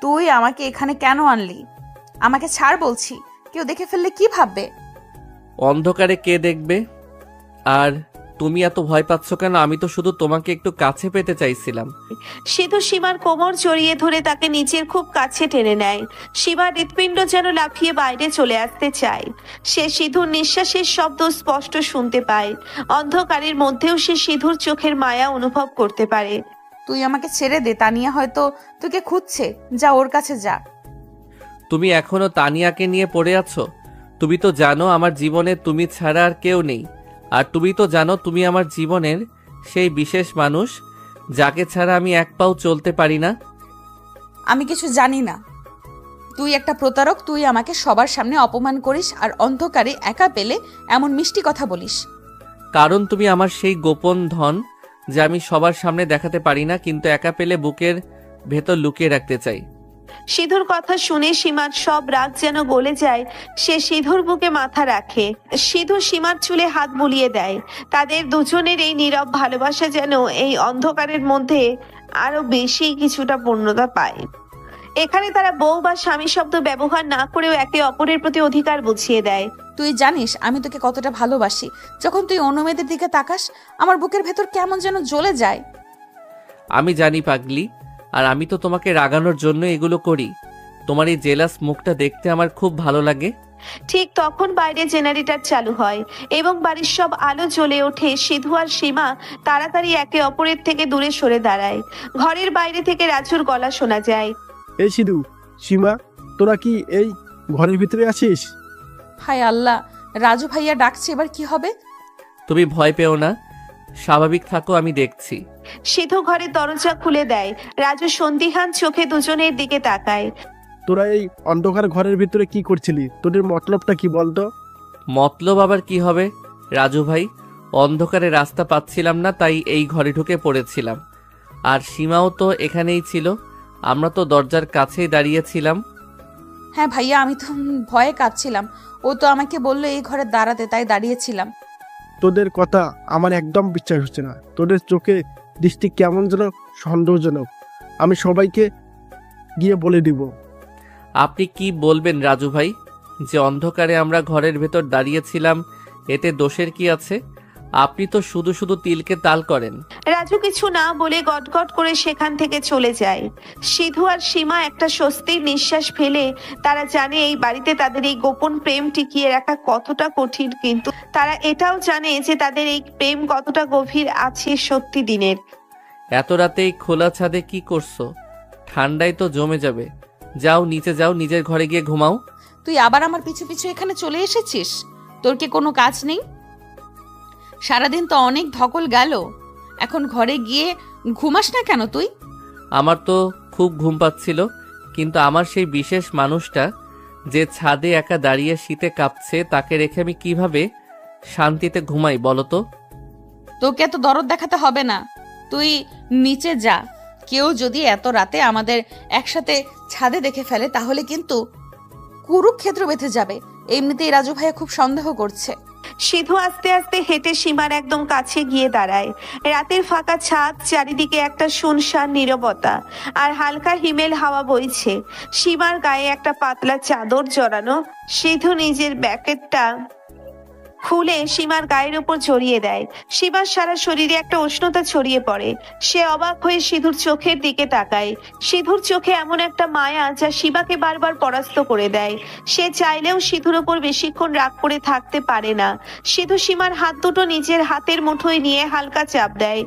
তুই আমাকে এখানে কেন আনলি? আমাকে ছাড় বলছি। কেউ দেখে ফেললে কি ভাববে? অন্ধকারে কে দেখবে? আর তুমি এত ভয় পাচ্ছ কেন? আমি তো শুধু তোমাকে একটু কাছে পেতে চাইছিলাম। সিধু সীমার কোমর জড়িয়ে ধরে তাকে নিচের খুব কাছে টেনে নেয়। সীমার হৃৎপিণ্ড যেন লাফিয়ে বাইরে চলে আসতে চায়। সে সিধুর নিঃশ্বাসের শব্দ স্পষ্ট শুনতে পায়। অন্ধকারের মধ্যেও সে সিধুর চোখের মায়া অনুভব করতে পারে। তুই আমাকে ছেড়ে দে, তানিয়া হয়তো তোকে খুঁজছে। যা, ওর কাছে যা। তুমি এখনো তানিয়াকে নিয়ে পড়ে আছো? তুমি তো জানো আমার জীবনে তুমি ছাড়া আর কেউ নেই। আর তুমি তো জানো তুমি আমার জীবনের সেই বিশেষ মানুষ যাকে ছাড়া আমি এক পাও চলতে পারি না। আমি কিছু জানি না। তুই একটা প্রতারক। তুই আমাকে সবার সামনে অপমান করিস আর অন্ধকারে একা পেলে এমন মিষ্টি কথা বলিস। কারণ তুমি আমার সেই গোপন ধন যা আমি সবার সামনে দেখাতে পারি না, কিন্তু একা পেলে বুকের ভেতর লুকিয়ে রাখতে চাই। সিধুর কথা শুনে সীমার সব রাগ যেন গলে যায়। সে সিধুর বুকে মাথা রাখে। সিধু সীমার চুলে হাত বুলিয়ে দেয়। তাদের দুজনের এই নীরব ভালোবাসা যেন এই অন্ধকারের মধ্যে আরো বেশি কিছুটা পূর্ণতা পায়। এখানে তারা বউ বা স্বামী শব্দ ব্যবহার না করেও একে অপরের প্রতি অধিকার বুঝিয়ে দেয়। তুই জানিস আমি তোকে কতটা ভালোবাসি। যখন তুই অন্য মেয়েদের দিকে তাকাস আমার বুকের ভেতর কেমন যেন জ্বলে যায়। আমি জানি পাগলি, আর আমি তো তোমাকে রাগানোর জন্য এগুলো করি। তোমার এই জেলাস মুখটা দেখতে আমার খুব ভালো লাগে। ঠিক তখন বাইরে জেনারেটর চালু হয় এবং বাড়ির সব আলো জ্বলে ওঠে। সিধু আর সীমা তাড়াতাড়ি একে অপরের থেকে দূরে সরে দাঁড়ায়। ঘরের বাইরে থেকে রাজুর গলা শোনা যায়। এই সিধু, সীমা, তোরা কি এই ঘরের ভিতরে আছিস? হায় আল্লাহ, রাজু ভাইয়া ডাকছে, এবার কি হবে? তুমি ভয় পেও না, স্বাভাবিক থাকো, আমি দেখছি। সিধু ঘরের দরজা খুলে দেয়। রাজু সন্দিহান চোখে দুজনের দিকে তাকায়। তোরা এই অন্ধকার ঘরের ভিতরে কি করছিলি? তোদের মতলবটা কি বলতো? মতলব আবার কি হবে রাজু ভাই? অন্ধকারে রাস্তা পাচ্ছিলাম না, তাই এই ঘরে ঢুকে পড়েছিলাম। আর সীমাও তো এখানেই ছিল, আমরা তো দরজার কাছেই দাঁড়িয়েছিলাম। হ্যাঁ ভাইয়া, আমি তো ভয়ে কাঁদছিলাম। ও তো আমাকে বললো এই ঘরে দাঁড়াতে, তাই দাঁড়িয়েছিলাম। তোদের কথা আমার একদম বিশ্বাস হচ্ছে না। তোদের চোখে দৃষ্টি কেমন যেন সন্দেহজনক। আমি সবাইকে গিয়ে বলে দিব। আপনি কি বলবেন রাজু ভাই? যে অন্ধকারে আমরা ঘরের ভেতর দাঁড়িয়েছিলাম, এতে দোষের কি আছে? আপনি তো শুধু শুধু তিলকে তাল করেন। রাজু কিছু না বলে গটগট করে সেখান থেকে চলে যায়। সিধু আর সীমা একটা স্বস্তির নিঃশ্বাস ফেলে। তারা জানে এই বাড়িতে তাদের এই গোপন প্রেম টিকিয়ে রাখা কতটা কঠিন, কিন্তু তারা এটাও জানে যে তাদের এই প্রেম কতটা গভীর আছে সত্যি দিনের। এত রাতে এই খোলা ছাদে কি করছো? ঠান্ডায় তো জমে যাবে। যাও নিচে যাও, নিজের ঘরে গিয়ে ঘুমাও। তুই আবার আমার পিছু পিছু এখানে চলে এসেছিস? তোর কি কোনো কাজ নেই? সারাদিন তো অনেক ধকল গেল, এখন ঘরে গিয়ে ঘুমাস না কেন তুই? আমার তো খুব ঘুম পাচ্ছিল, কিন্তু আমার সেই বিশেষ মানুষটা যে ছাদে একা দাঁড়িয়ে শীতে কাঁপছে, তাকে রেখে আমি কিভাবে শান্তিতে ঘুমাই বলো তো? তোকে এত দরদ দেখাতে হবে না, তুই নিচে যা। কেউ যদি এত রাতে আমাদের একসাথে ছাদে দেখে ফেলে তাহলে কিন্তু কুরুক্ষেত্র বেঁধে যাবে। এমনিতেই রাজু ভাইয়া খুব সন্দেহ করছে। সিধু আস্তে আস্তে হেঁটে সীমার একদম কাছে গিয়ে দাঁড়ায়। রাতের ফাঁকা ছাদ, চারিদিকে একটা শুনশান নীরবতা আর হালকা হিমেল হাওয়া বইছে। সীমার গায়ে একটা পাতলা চাদর জড়ানো। সিধু নিজের ব্যাকেটটা খুলে সীমার গায়ের উপর জড়িয়ে দেয়। সীমার সারা শরীরে একটা উষ্ণতা ছড়িয়ে পড়ে। সে অবাক হয়ে সিধুর চোখের দিকে তাকায়। সিধুর চোখে এমন একটা মায়া যা সীমাকে বারবার পরাস্ত করে দেয়। সে চাইলেও সিধুর ওপর বেশিক্ষণ রাগ করে থাকতে পারে না। সিধু সীমার হাত দুটো নিজের হাতের মুঠোয় নিয়ে হালকা চাপ দেয়।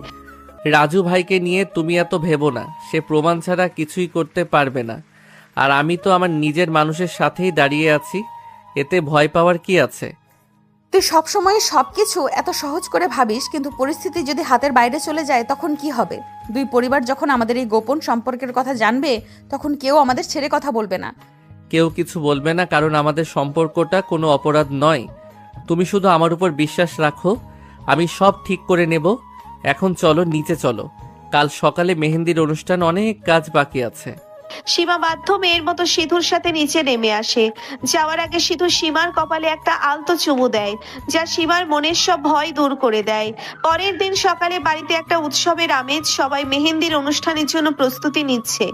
রাজু ভাইকে নিয়ে তুমি এত ভেবো না, সে প্রমাণ ছাড়া কিছুই করতে পারবে না। আর আমি তো আমার নিজের মানুষের সাথেই দাঁড়িয়ে আছি, এতে ভয় পাওয়ার কি আছে? তুই সবসময় সবকিছু এত সহজ করে ভাবিস, কিন্তু পরিস্থিতি যদি হাতের বাইরে চলে যায় তখন কি হবে? দুই পরিবার যখন আমাদের এই গোপন সম্পর্কের কথা জানবে, তখন কেউ আমাদের ছেড়ে কথা বলবে না। কেউ কিছু বলবে না, কারণ আমাদের সম্পর্কটা কোনো অপরাধ নয়। তুমি শুধু আমার উপর বিশ্বাস রাখো, আমি সব ঠিক করে নেব। এখন চলো নিচে চলো, কাল সকালে মেহেন্দির অনুষ্ঠান, অনেক কাজ বাকি আছে। সীমা বাধ্য মেয়ের মতো সিধুর সাথে নিচে নেমে আসে। যাওয়ার আগে সিধু সীমার কপালে একটা আলতো চুমু দেয়, যা সীমার মনের সব ভয় দূর করে দেয়। পরের দিন সকালে বাড়িতে একটা উৎসবের আমেজ। সবাই মেহেন্দির অনুষ্ঠানের জন্য প্রস্তুতি নিচ্ছে।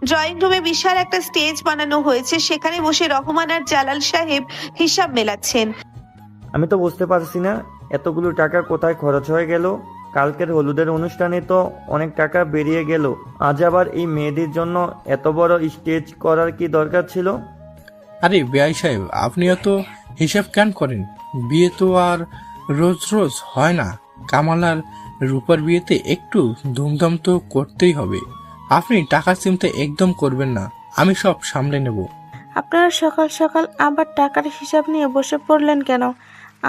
ড্রয়িং রুমে বিশাল একটা স্টেজ বানানো হয়েছে, সেখানে বসে রহমান আর জালাল সাহেব হিসাব মেলাচ্ছেন। আমি তো বুঝতে পারছি না এতগুলো টাকা কোথায় খরচ হয়ে গেল। কালকের হলুদের অনুষ্ঠানে তো অনেক টাকা বেরিয়ে গেল, আজ আবার এই মেয়েদের জন্য এত বড় স্টেজ করার কি দরকার ছিল? আরে বেআই সাহেব, আপনিও তো হিসাব কেন করেন? বিয়ে তো আর রোজ রোজ হয় না। কামাল আর রূপার বিয়েতে একটু ধুমধাম তো করতেই হবে। আপনি টাকার চিন্তা একদম করবেন না, আমি সব সামলে নেব। আপনারা সকাল সকাল আবার টাকার হিসাব নিয়ে বসে পড়লেন কেন?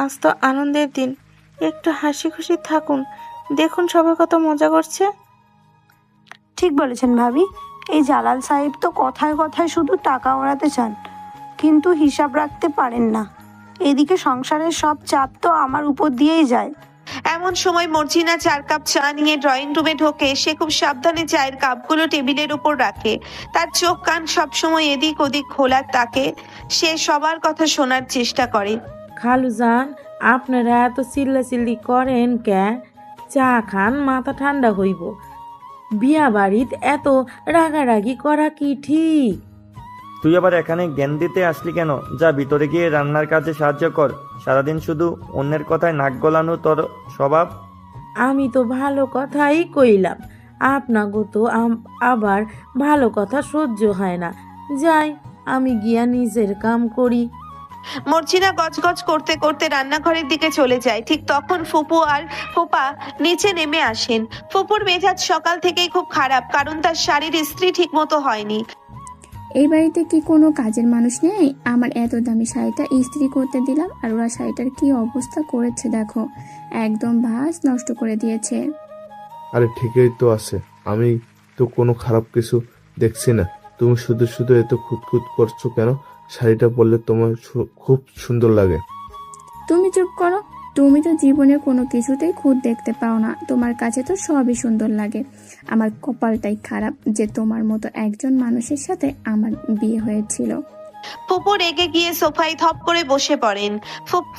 আজ তো আনন্দের দিন, একটু হাসি খুশি থাকুন। দেখুন সবাই কত মজা করছে। ঠিক বলেছেন ভাবি। এই জালাল সাহেব তো কথায় কথায় শুধু টাকা ওড়াতে চান, কিন্তু হিসাব রাখতে পারেন না। এদিকে সংসারের সব চাপ তো আমার উপর দিয়েই যায়। এমন সময় মর্জিনা 4 কাপ চা নিয়ে ড্রয়িং রুমে ঢোকে। সে খুব সাবধানে চায়ের কাপগুলো টেবিলের উপর রাখে। তার চোখ কান সবসময় এদিক ওদিক খোলা থাকে। সে সবার কথা শোনার চেষ্টা করে। খালুজান, আপনারা এত চিল্লাচিল্লি করেন কে? চা খান, মাথা ঠান্ডা হইব। বিয়া বাড়িতে এত রাগারাগি করা কি ঠিক? তুই আবার এখানে জ্ঞান দিতে আসলি কেন? যা ভিতরে গিয়ে রান্নার কাজে সাহায্য কর। সারাদিন শুধু অন্যের কথায় নাক গলানো তোর স্বভাব। আমি তো ভালো কথাই কইলাম, আপনাগো তো আবার ভালো কথা সহ্য হয় না। যাই, আমি গিয়া নিজের কাম করি। মর্জিনা গজগজ করতে করতে রান্নাঘরের দিকে চলে যায়। ঠিক তখন ফুপু আর ফুপা নিচে নেমে আসেন। ফুপুর মেজাজ সকাল থেকেই খুব খারাপ, কারণ তার শাড়ির ইস্ত্রি ঠিক মতো হয়নি। এই বাড়িতে কি কোনো কাজের মানুষ নেই? আমার এত দামি শাড়িটা ইস্ত্রি করতে দিলাম আর ওরা শাড়িটার কি অবস্থা করেছে দেখো, একদম ভাঁজ নষ্ট করে দিয়েছে। আরে ঠিকই তো আছে, আমি তো কোনো খারাপ কিছু দেখছি না। তুমি শুধু শুধু এত খুঁতখুত করছো কেন? শাড়িটা পরলে তোমার খুব সুন্দর লাগে। তুমি চুপ করো, তুমি তো জীবনে কোনো কিছুতেই খুঁত দেখতে পাও না, তোমার কাছে তো সবই সুন্দর লাগে। আমার কপালটাই খারাপ যে তোমার মতো একজন মানুষের সাথে আমার বিয়ে হয়েছিল। ফুপু রেগে গিয়ে সোফায় থপ করে বসে পড়েন।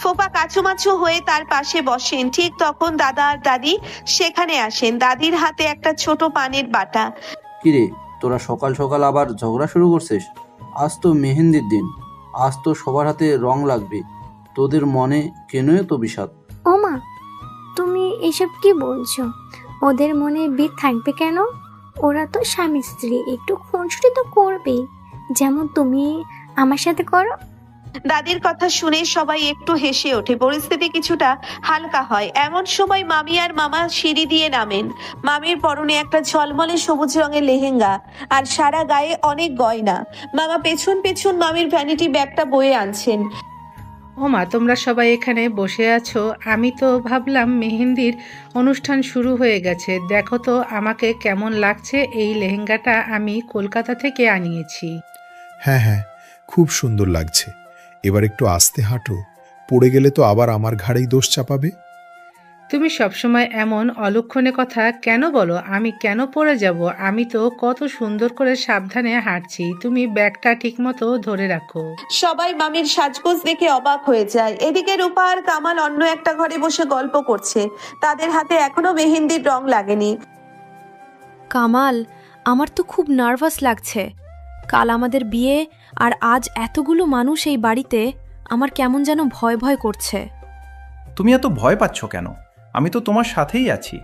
ফোপা কাচুমাচু হয়ে তার পাশে বসেন। ঠিক তখন দাদা আর দাদি সেখানে আসেন। দাদির হাতে একটা ছোট পানের বাটা। কিরে, তোরা সকাল সকাল আবার ঝগড়া শুরু করছিস? আজ তো মেহেন্দির দিন, আজ তো সবার হাতে রং লাগবে, তোদের মনে কেন এত বিষাদ? ওমা, তুমি এসব কি বলছো? ওদের মনে বিয়ে থাকবে কেন? ওরা তো স্বামী স্ত্রী, একটু খুনসুটি তো করবেই, যেমন তুমি আমার সাথে করো। দাদির কথা শুনে সবাই একটু হেসে ওঠে। পরিস্থিতি কিছুটা হালকা হয়। এমন সময় মামি আর মামা সিঁড়ি দিয়ে নামেন। মামির পরনে একটা ঝলমলে সবুজ রঙের লেহেঙ্গা আর সারা গায়ে অনেক গয়না। মামা পেছন পেছন মামির ভ্যানিটি ব্যাগটা বয়ে আনছেন। ওমা, তোমরা সবাই এখানে বসে আছো, আমি তো ভাবলাম মেহেন্দির অনুষ্ঠান শুরু হয়ে গেছে। দেখো তো আমাকে কেমন লাগছে, এই লেহেঙ্গাটা আমি কলকাতা থেকে আনিয়েছি। হ্যাঁ হ্যাঁ, খুব সুন্দর লাগছে। এবার একটু আস্তে হাঁটো, পড়ে গেলে তো আবার আমার ঘাড়েই দোষ চাপাবে। তুমি সবসময় এমন অলক্ষণে কথা কেন বলো? আমি কেন পড়ে যাব? আমি তো কত সুন্দর করে সাবধানে হাঁটছি, তুমি ব্যাগটা ঠিকমতো ধরে রাখো। সবাই মামির সাজগোজ দেখে অবাক হয়ে যায়। এদিকে রূপা আর কামাল অন্য একটা ঘরে বসে গল্প করছে। তাদের হাতে এখনো মেহেন্দির রং লাগেনি। কামাল, আমার তো খুব নার্ভাস লাগছে। কাল আমাদের বিয়ে আর আজ এতগুলো মানুষ এই বাড়িতে, আমার কেমন যেন ভয় ভয় করছে। তুমি এত ভয় পাচ্ছ কেন? আমি তো তোমার সাথেই আছি,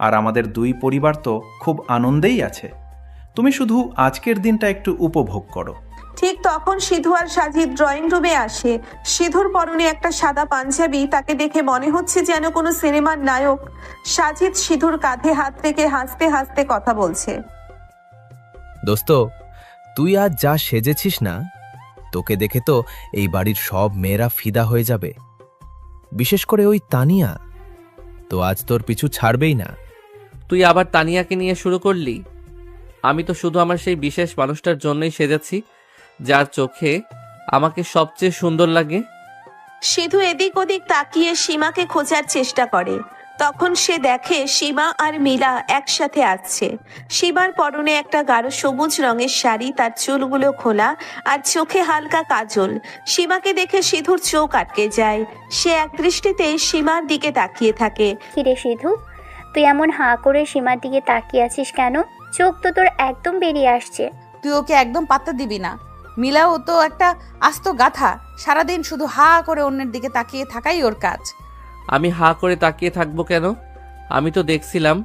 আর আমাদের দুই পরিবার তো খুব আনন্দেই আছে। তুমি শুধু আজকের দিনটা একটু উপভোগ করো। ঠিক তখন সিধু আর সাজিদ ড্রয়িং রুমে আসে। সিধুর পরনে একটা সাদা পাঞ্জাবি, তাকে দেখে মনে হচ্ছে যেন কোনো সিনেমার নায়ক। সাজিদ সিধুর কাঁধে হাত রেখে হাসতে হাসতে কথা বলছে। দোস্ত, তুই আজ যা সেজেছিস না, তোকে দেখে তো এই বাড়ির সব মেয়েরা ফিদা হয়ে যাবে। বিশেষ করে ওই তানিয়া তো আজ তোর পিছু ছাড়বেই না। তুই আবার তানিয়াকে নিয়ে শুরু করলি? আমি তো শুধু আমার সেই বিশেষ মানুষটার জন্যই সেজেছি, যার চোখে আমাকে সবচেয়ে সুন্দর লাগে। সিধু এদিক ওদিক তাকিয়ে সীমাকে খোঁজার চেষ্টা করে। তখন সে দেখে সীমা আর মিলা একসাথে আসছে। সীমার পরনে একটা গাঢ় সবুজ রঙের শাড়ি, তার চুলগুলো খোলা আর চোখে হালকা কাজল। সীমাকে দেখে সিধুর চোখ আটকে যায়। সে এক দৃষ্টিতে সীমার দিকে তাকিয়ে থাকে। কিরে সিধু, তুই এমন হাঁ করে সীমার দিকে তাকিয়ে আছিস কেন? চোখ তো তোর একদম বেরিয়ে আসছে। তুই ওকে একদম পাত্তা দিবি না। মিলাও তো একটা আস্ত গাথা, সারাদিন শুধু হা করে অন্যের দিকে তাকিয়ে থাকাই ওর কাজ। আমি হা করে তাকিয়ে থাকবো কেন? আমি তো দেখছিলাম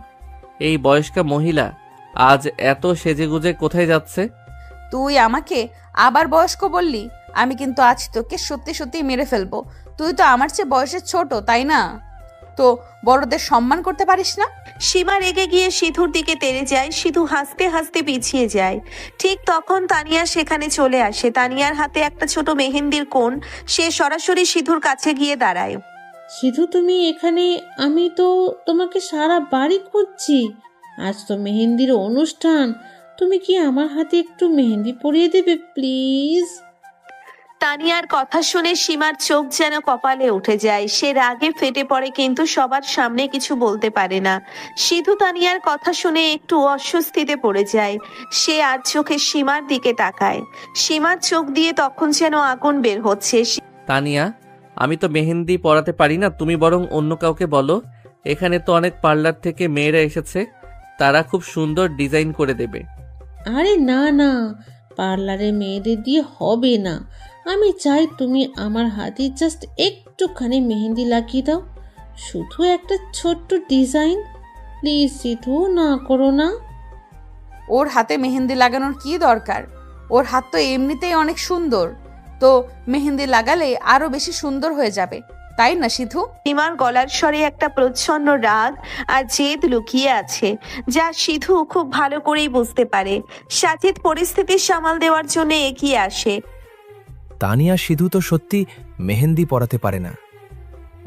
এই বয়স্কা মহিলা আজ এত সেজেগুজে কোথায় যাচ্ছে। তুই আমাকে আবার বয়স্ক বললি? আমি কিন্তু আজ তোকে সত্যি সত্যি মেরে ফেলবো। তুই তো আমার চেয়ে বয়সে ছোট, তাই না? তো বড়দের সম্মান করতে পারিস না? সীমা রেগে গিয়ে সিধুর দিকে তেড়ে যায়। সিধু হাসতে হাসতে পিছিয়ে যায়। ঠিক তখন তানিয়া সেখানে চলে আসে। তানিয়ার হাতে একটা ছোট মেহেন্দির কোণ। সে সরাসরি সিধুর কাছে গিয়ে দাঁড়ায়। সিধু, তুমি এখানে? আমি তো তোমাকে সারা বাড়ি খুঁজছি। আজ তো মেহেন্দির অনুষ্ঠান, তুমি কি আমার হাতে একটু মেহেন্দি পরিয়ে দেবে প্লিজ? তানিয়ার কথা শুনে সীমার চোখ যেন কপালে উঠে যায়। সে রাগে ফেটে পড়ে কিন্তু সবার সামনে কিছু বলতে পারে না। সিধু তানিয়ার কথা শুনে একটু অস্বস্তিতে পড়ে যায়। সে আর চোখে সীমার দিকে তাকায়। সীমার চোখ দিয়ে তখন যেন আগুন বের হচ্ছে। তানিয়া, আমি তো মেহেন্দি পরাতে পারি না, তুমি বরং অন্য কাউকে বলো। এখানে তো অনেক পার্লার থেকে মেয়েরা এসেছে, তারা খুব সুন্দর ডিজাইন করে দেবে। আরে না না, পার্লারে মেয়েদের দিয়ে হবে না। আমি চাই তুমি আমার হাতে জাস্ট একটুখানি মেহেন্দি লাগিয়ে দাও, শুধু একটা ছোট্ট ডিজাইন। প্লিজ সিধু, না করো না। ওর হাতে মেহেন্দি লাগানোর কি দরকার? ওর হাত তো এমনিতেই অনেক সুন্দর, তো মেহেন্দি লাগালে আরো বেশি সুন্দর হয়ে যাবে, তাই না সিধু? সীমার গলার স্বরে একটা প্রচ্ছন্ন রাগ আর জেদ লুকিয়ে আছে, যা সিধু খুব ভালো করেই বুঝতে পারে। সাজিদ পরিস্থিতি সামাল দেওয়ার জন্য এগিয়ে আসে। তানিয়া সিধু তো সত্যি মেহেন্দি পরাতে পারে না,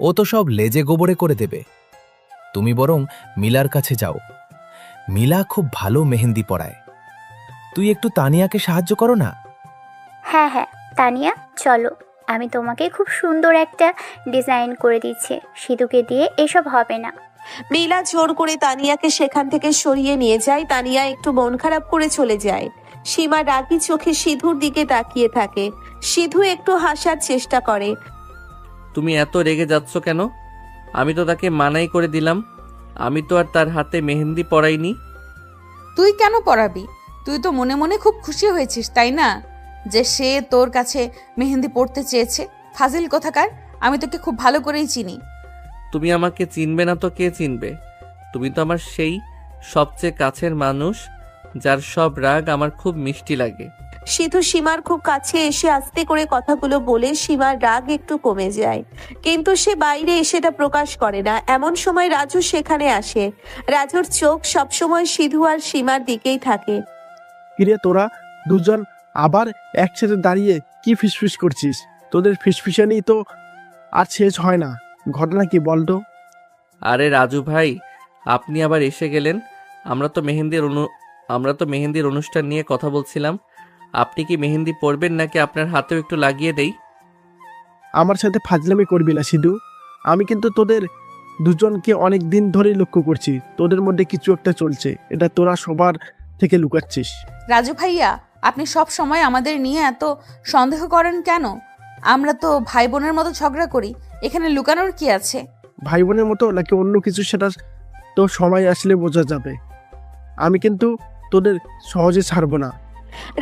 ও তো সব লেজে গোবরে করে দেবে। তুমি বরং মিলার কাছে যাও, মিলা খুব ভালো মেহেন্দি পরায়। তুই একটু তানিয়াকে সাহায্য করো না। হ্যাঁ হ্যাঁ তানিয়া, চলো, আমি তোমাকে খুব সুন্দর একটা ডিজাইন করে দিচ্ছি। সিধুকে দিয়ে এসব হবে না। মিলা জোর করে তানিয়াকে সেখান থেকে সরিয়ে নিয়ে যায়। তানিয়া একটু মন খারাপ করে চলে যায়। সীমা রাগী চোখে সিধুর দিকে তাকিয়ে থাকে। সিধু একটু হাসার চেষ্টা করে। তুমি এত রেগে যাচ্ছ কেন? আমি তো তাকে মানাই করে দিলাম, আমি তো আর তার হাতে মেহেন্দি পরাইনি। তুই কেন পরাবি? তুই তো মনে মনে খুব খুশি হয়েছিস, তাই না, যে সে তোর কাছে মেহেন্দি পড়তে চেয়েছে? ফাজিল কোথাকার, আমি তোকে খুব ভালো করেই চিনি। তুমি আমাকে চিনবে না তো কে চিনবে? তুমি তো আমার সেই সবচেয়ে কাছের মানুষ, যার সব রাগ আমার খুব মিষ্টি লাগে। সিধু সীমার খুব কাছে এসে আস্তে করে কথাগুলো বলে সীমার রাগ একটু কমে যায়, কিন্তু সে বাইরে সেটা প্রকাশ করে না। এমন সময় রাজু সেখানে আসে। রাজুর চোখ সবসময় সিধু আর সীমার দিকেই থাকে। কিরে, তোরা দুজন আবার একসাথে দাঁড়িয়ে কি ফিসফিস করছিস? তোদের ফিসফিসানি তো আর শেষ হয় না। ঘটনা কি বলতো? আরে রাজু ভাই, আপনি আবার এসে গেলেন। আমরা তো মেহেন্দির অনুষ্ঠান নিয়ে কথা বলছিলাম। আপনি কি মেহেন্দি পরবেন নাকি আপনার হাতেও একটু লাগিয়ে দেই? আমার সাথে ফাজলামি করবি না সিধু। আমি কিন্তু তোদের দুজনকে অনেক দিন ধরেই লক্ষ্য করছি। তোদের মধ্যে কিছু একটা চলছে, এটা তোরা সবার থেকে লুকাচ্ছিস। রাজু ভাইয়া, আপনি সব সময় আমাদের নিয়ে এত সন্দেহ করেন কেন? আমরা তো ভাই বোনের মতো ঝগড়া করি, এখানে লুকানোর কি আছে? ভাই বোনের মতো নাকি অন্য কিছু, সেটা তো সময় আসলে বোঝা যাবে। আমি কিন্তু তোদের সহজে ছাড়বো না।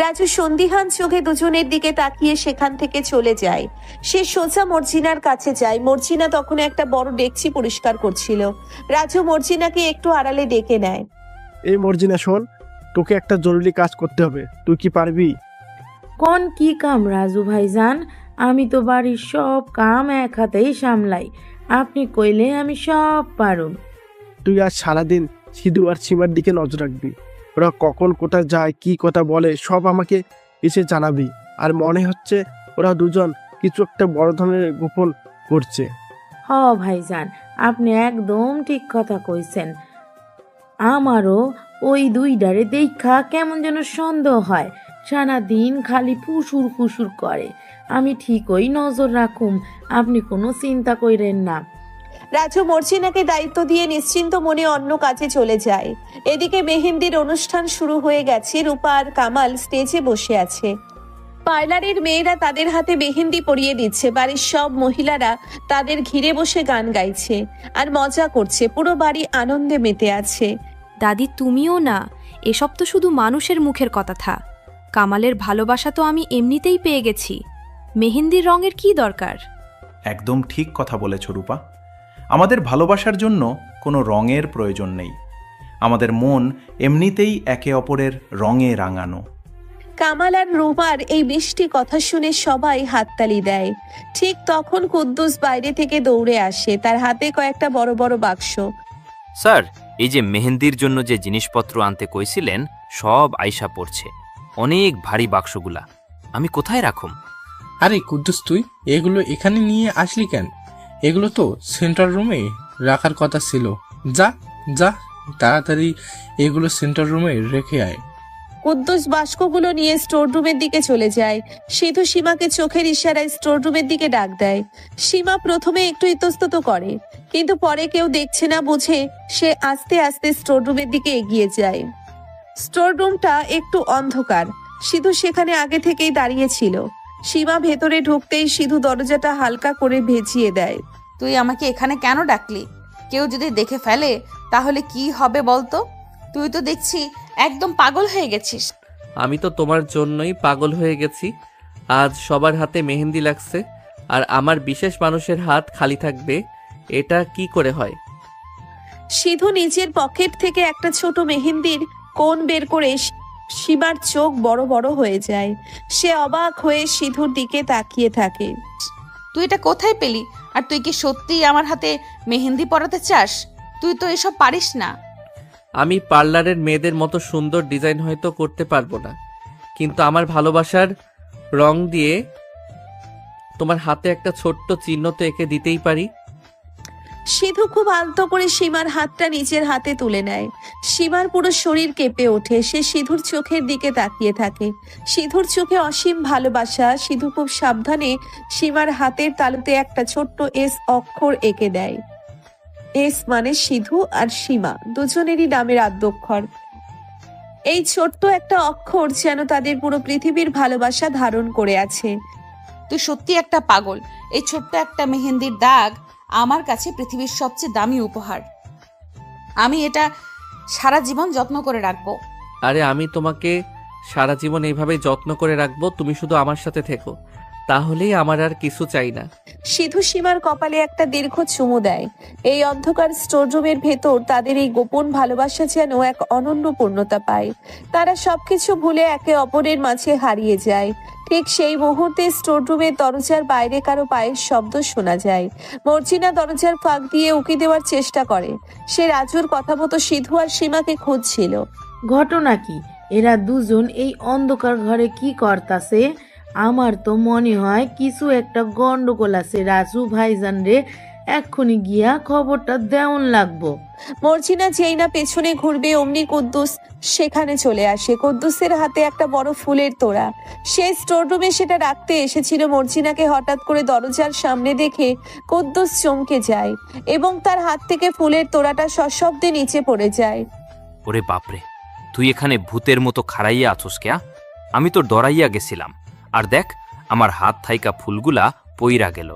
রাজু সন্দিহান চোখে দুজনের দিকে তাকিয়ে সেখান থেকে চলে যায়। সে সোজা মর্জিনার কাছে যায়। মর্জিনা তখন একটা বড় ডেকচি পরিষ্কার করছিল। রাজু মর্জিনাকে একটু আড়ালে ডেকে নেয়। এই মর্জিনা শোন, তোকে একটা জরুরি কাজ করতে হবে, তুই কি পারবি? কোন কি কাম রাজু ভাইজান? আমি তো বাড়ির সব কাম এক হাতেই সামলাই, আপনি কইলে আমি সব পারুম। তুই আজ সারাদিন সিধু আর সীমার দিকে নজর রাখবি। ওরা কখন কোথায় যায়, কি কথা বলে, সব আমাকে এসে জানাবি। আর মনে হচ্ছে ওরা দুজন কিছু একটা বড় ধরনের গোপন করছে। হ ভাইজান, আপনি একদম ঠিক কথা কইছেন। আমারও ওই দুইটারে দেখা কেমন যেন সন্দেহ হয়। সারাদিন খালি ফুসুর ফুসুর করে। আমি ঠিকই নজর রাখুম, আপনি কোনো চিন্তা কইরেন না। রাজু মর্জিনাকে দায়িত্ব দিয়ে নিশ্চিন্ত মনে অন্য কাজে চলে যায়। এদিকে মেহেন্দির অনুষ্ঠান শুরু হয়ে গেছে। রূপা আর কামাল স্টেজে বসে আছে। পার্লারের মেয়েরা তাদের হাতে মেহেন্দি পরিয়ে দিচ্ছে। বাড়ির সব মহিলারা তাদের ঘিরে বসে গান গাইছে আর মজা করছে। পুরো বাড়ি আনন্দে মেতে আছে। দাদি, তুমিও না, এসব তো শুধু মানুষের মুখের কথা। কামালের ভালোবাসা তো আমি এমনিতেই পেয়ে গেছি, মেহেন্দির রঙের কি দরকার? একদম ঠিক কথা বলেছ রূপা। আমাদের ভালোবাসার জন্য কোনো রঙের প্রয়োজন নেই। আমাদের মন এমনিতেই একে অপরের রঙে রাঙানো। কামাল আর রূপার এই মিষ্টি কথা শুনে সবাই হাততালি দেয়। ঠিক তখন কুদ্দুস বাইরে থেকে দৌড়ে আসে। তার হাতে কয়েকটা বড় বড় বাক্স। স্যার, এই যে মেহেন্দির জন্য যে জিনিসপত্র আনতে কইছিলেন, সব আইসা পড়ছে। অনেক ভারী বাক্সগুলা, আমি কোথায় রাখুম? আরে কুদ্দুস, তুই এগুলো এখানে নিয়ে আসলি কেন? এগুলো তো সেন্ট্রাল রুমে রাখার কথা ছিল। যা যা, তাড়াতাড়ি এগুলো সেন্ট্রাল রুমে রেখে আয়। কুদ্দুস বাস্কগুলো নিয়ে স্টোর রুমের দিকে চলে যায়। সিধু সীমাকে চোখের ইশারায় স্টোর রুমের দিকে ডাক দেয়। সীমা প্রথমে একটু ইতস্তত করে, কিন্তু পরে কেউ দেখছে না বুঝে সে আস্তে আস্তে স্টোর রুমের দিকে এগিয়ে যায়। স্টোর রুমটা একটু অন্ধকার। সিধু সেখানে আগে থেকেই দাঁড়িয়ে ছিল। সীমা ভেতরে ঢুকতেই সিধু দরজাটা হালকা করে ভেজিয়ে দেয়। তুই আমাকে এখানে কেন ডাকলি? কেউ যদি দেখে ফেলে তাহলে কি হবে বলতো? তুই তো দেখছি একদম পাগল হয়ে গেছিস। আমি তো তোমার জন্যই পাগল হয়ে গেছি। আজ সবার হাতে মেহেন্দি লাগছে, আর আমার বিশেষ মানুষের হাত খালি থাকবে, এটা কি করে হয়? সিধু নিজের পকেট থেকে একটা ছোট মেহেন্দির কোণ বের করে সীমার চোখ বড় বড় হয়ে যায়। সে অবাক হয়ে সিধুর দিকে তাকিয়ে থাকে। তুই এটা কোথায় পেলি? আর তুই কি সত্যিই আমার হাতে মেহেন্দি পরাতে চাস? তুই তো এসব পারিস না। আমি পার্লারের মেয়েদের মতো সুন্দর ডিজাইন হয়তো করতে পারবো না, কিন্তু আমার ভালোবাসার রং দিয়ে তোমার হাতে একটা ছোট্ট চিহ্ন তো এঁকে দিতেই পারি। সিধু খুব আলতো করে সীমার হাতটা নিজের হাতে তুলে নেয়। সীমার পুরো শরীর কেঁপে ওঠে। সে সিধুর চোখের দিকে তাকিয়ে থাকে। সিধুর চোখে অসীম ভালোবাসা। সিধু খুব সাবধানে সীমার হাতের তালুতে একটা ছোট্ট এস অক্ষর এঁকে দেয়। এস মানে সিধু আর সীমা দুজনেরই নামের আদ্যক্ষর। এই ছোট্ট একটা অক্ষর যেন তাদের পুরো পৃথিবীর ভালোবাসা ধারণ করে আছে। তুই সত্যি একটা পাগল। এই ছোট্ট একটা মেহেন্দির দাগ আমার কাছে পৃথিবীর সবচেয়ে দামি উপহার। আমি এটা সারা জীবন যত্ন করে রাখবো। আরে আমি তোমাকে সারা জীবন এইভাবে যত্ন করে রাখবো, তুমি শুধু আমার সাথে থেকো, তাহলেই আমার আর কিছু চাই না। সিধু সীমার কপালে একটা দীর্ঘ চুমু দেয়। এই অন্ধকার স্টোর রুমের ভেতর তাদের এই গোপন ভালোবাসা যেন এক অনন্য পূর্ণতা পায়। তারা সবকিছু ভুলে একে অপরের মাঝে হারিয়ে যায়। ঠিক সেই মুহূর্তে স্টোর রুমের দরজার বাইরে কারো পায়ের শব্দ শোনা যায়। মর্জিনা দরজার ফাঁক দিয়ে উকি দেওয়ার চেষ্টা করে। সে রাজুর কথা মতো সিধু আর সীমাকে খুঁজছিল। ঘটনা কি? এরা দুজন এই অন্ধকার ঘরে কি করতাছে? আমার তো মনে হয় কিছু একটা গন্ডগোল আছে। রাজু ভাইজান রে এক্ষুনি গিয়া খবরটা দেওয়ান লাগবো। মর্জিনা যেই না পেছনে ঘুরবে অমনি কুদ্দুস সেখানে চলে আসে। কুদ্দুসের হাতে একটা বড় ফুলের তোড়া। সে স্টোর রুমে সেটা রাখতে এসেছিল। মর্জিনাকে হঠাৎ করে দরজার সামনে দেখে কুদ্দুস চমকে যায় এবং তার হাত থেকে ফুলের তোড়াটা সশব্দে নিচে পড়ে যায়। ওরে বাপরে, তুই এখানে ভূতের মতো খাড়াইয়া আছোস কেয়া? আমি তো ডরাইয়া গেছিলাম। আর দেখ, আমার হাত থাইকা ফুলগুলা পইরা গেল।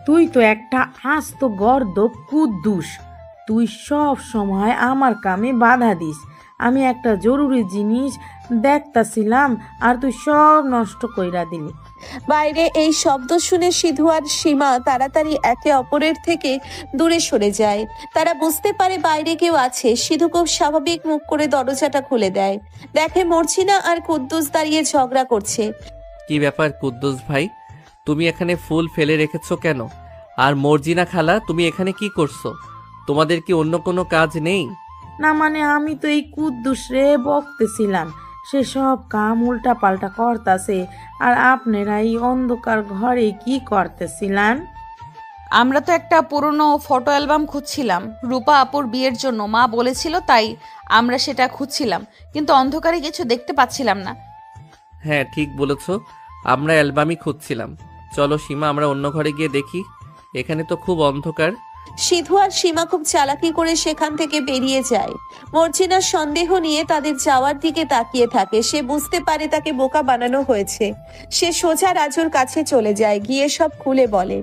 তুই তো একটা আস্ত গর্দ কুদ্দুস। তুই সব সময় আমার কামে বাধা দিস। আমি একটা জরুরি জিনিস দেখতাছিলাম আর তুই সব নষ্ট কইরা দিলি। বাইরে এই শব্দ শুনে সিধু আর সীমা তাড়াতাড়ি একে অপরের থেকে দূরে সরে যায়। তারা বুঝতে পারে বাইরে কেউ আছে। সিধু খুব স্বাভাবিক মুখ করে দরজাটা খুলে দেয়। দেখে মর্জিনা আর কুদ্দুস দাঁড়িয়ে ঝগড়া করছে। কি ব্যাপার কুদ্দুস ভাই, তুমি এখানে ফুল ফেলে রেখেছো কেন? আর মর্জিনা খালা, তুমি এখানে কি করছো? তোমাদের কি অন্য কোনো কাজ নেই? না মানে আমি তো এই কুদ্দুস রে বকতেছিলাম। সে সব কাম উল্টা পাল্টা করতাছে। আর আপনারা এই অন্ধকার ঘরে কি করতেছিলেন? আমরা তো একটা পুরনো ফটো অ্যালবাম খুঁজছিলাম। রূপা আপুর বিয়ের জন্য মা বলেছিল, তাই আমরা সেটা খুঁজছিলাম, কিন্তু অন্ধকারে কিছু দেখতে পাচ্ছিলাম না। হ্যাঁ ঠিক বলেছো, আমরা অ্যালবামই খুঁজছিলাম। চলো সীমা, আমরা অন্য ঘরে গিয়ে দেখি। এখানে তো খুব অন্ধকার। সিধু আর সীমা খুব চালাকি করে সেখান থেকে বেরিয়ে যায়। মর্জিনা সন্দেহ নিয়ে তাদের যাওয়ার দিকে তাকিয়ে থাকে। সে বুঝতে পারে তাকে বোকা বানানো হয়েছে। সে সোজা রাজুর কাছে চলে যায়, গিয়ে সব খুলে বলে।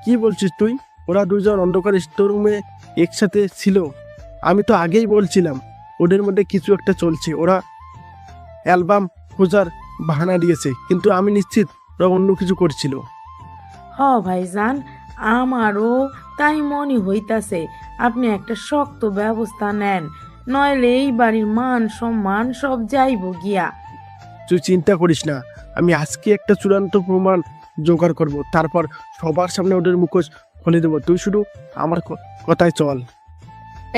কি বলছিস তুই? ওরা দুজন অন্ধকার স্টোর রুমে একসাথে ছিল। আমি তো আগেই বলছিলাম ওদের মধ্যে কিছু একটা চলছে। ওরা অ্যালবাম খোঁজার বাহানা দিয়েছে, কিন্তু আমি নিশ্চিত ওরা অন্য কিছু করছিল। হ ভাইজান, আমারও তাই মনে হইতাছে। আপনি একটা শক্ত ব্যবস্থা নেন, নইলে এই বাড়ির মান সম্মান সব যাইব গিয়া। তুই চিন্তা করিস না, আমি আজকে একটা চূড়ান্ত প্রমাণ জোগাড় করব, তারপর সবার সামনে ওদের মুখোশ খুলে দেবো। তুই শুধু আমার কথায় চল।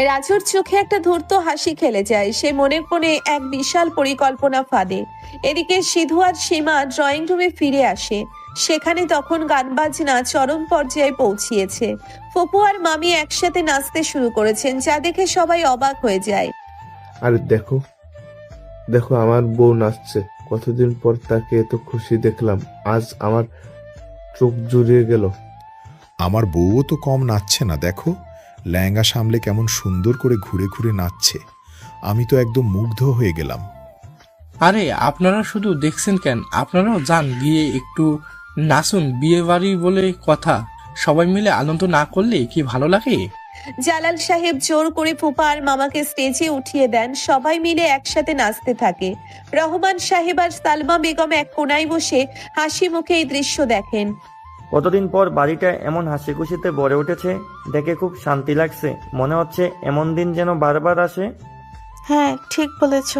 রাজুর চোখে একটা ধূর্ত হাসি খেলে যায়। সে মনে মনে এক বিশাল পরিকল্পনা ফাঁদে। এদিকে সিধু আর সীমা ড্রয়িং রুমে ফিরে আসে। সেখানে তখন গান বাজনা চরম পর্যায়ে পৌঁছিয়েছে। ফুপু আর মামি একসাথে নাচতে শুরু করেছেন, যা দেখে সবাই অবাক হয়ে যায়। আরে দেখো, দেখো আমার বউ নাচছে, কতদিন পর তাকে এত খুশি দেখলাম, আজ আমার চোখ জুড়িয়ে গেল। আমার বউও তো কম নাচছে না, দেখো লেহেঙ্গা সামলে কেমন সুন্দর করে ঘুরে ঘুরে নাচছে। আমি তো একদম মুগ্ধ হয়ে গেলাম। আরে আপনারা শুধু দেখছেন কেন, আপনারাও যান গিয়ে একটু নাচুন, বিয়ে বাড়ি বলে কথা, সবাই মিলে আনন্দ না করলে কি ভালো লাগে? জালাল সাহেব জোর করে ফুপা আর মামাকে স্টেজে উঠিয়ে দেন, সবাই মিলে একসাথে নাচতে থাকে। রহমান সাহেব আর সালমা বেগম এক কোনায় বসে হাসি মুখে এই দৃশ্য দেখেন। কতদিন পর বাড়িটা এমন হাসি খুশিতে ভরে উঠেছে, দেখে খুব শান্তি লাগছে। মনে হচ্ছে এমন দিন যেন বারবার আসে। হ্যাঁ, ঠিক বলেছ।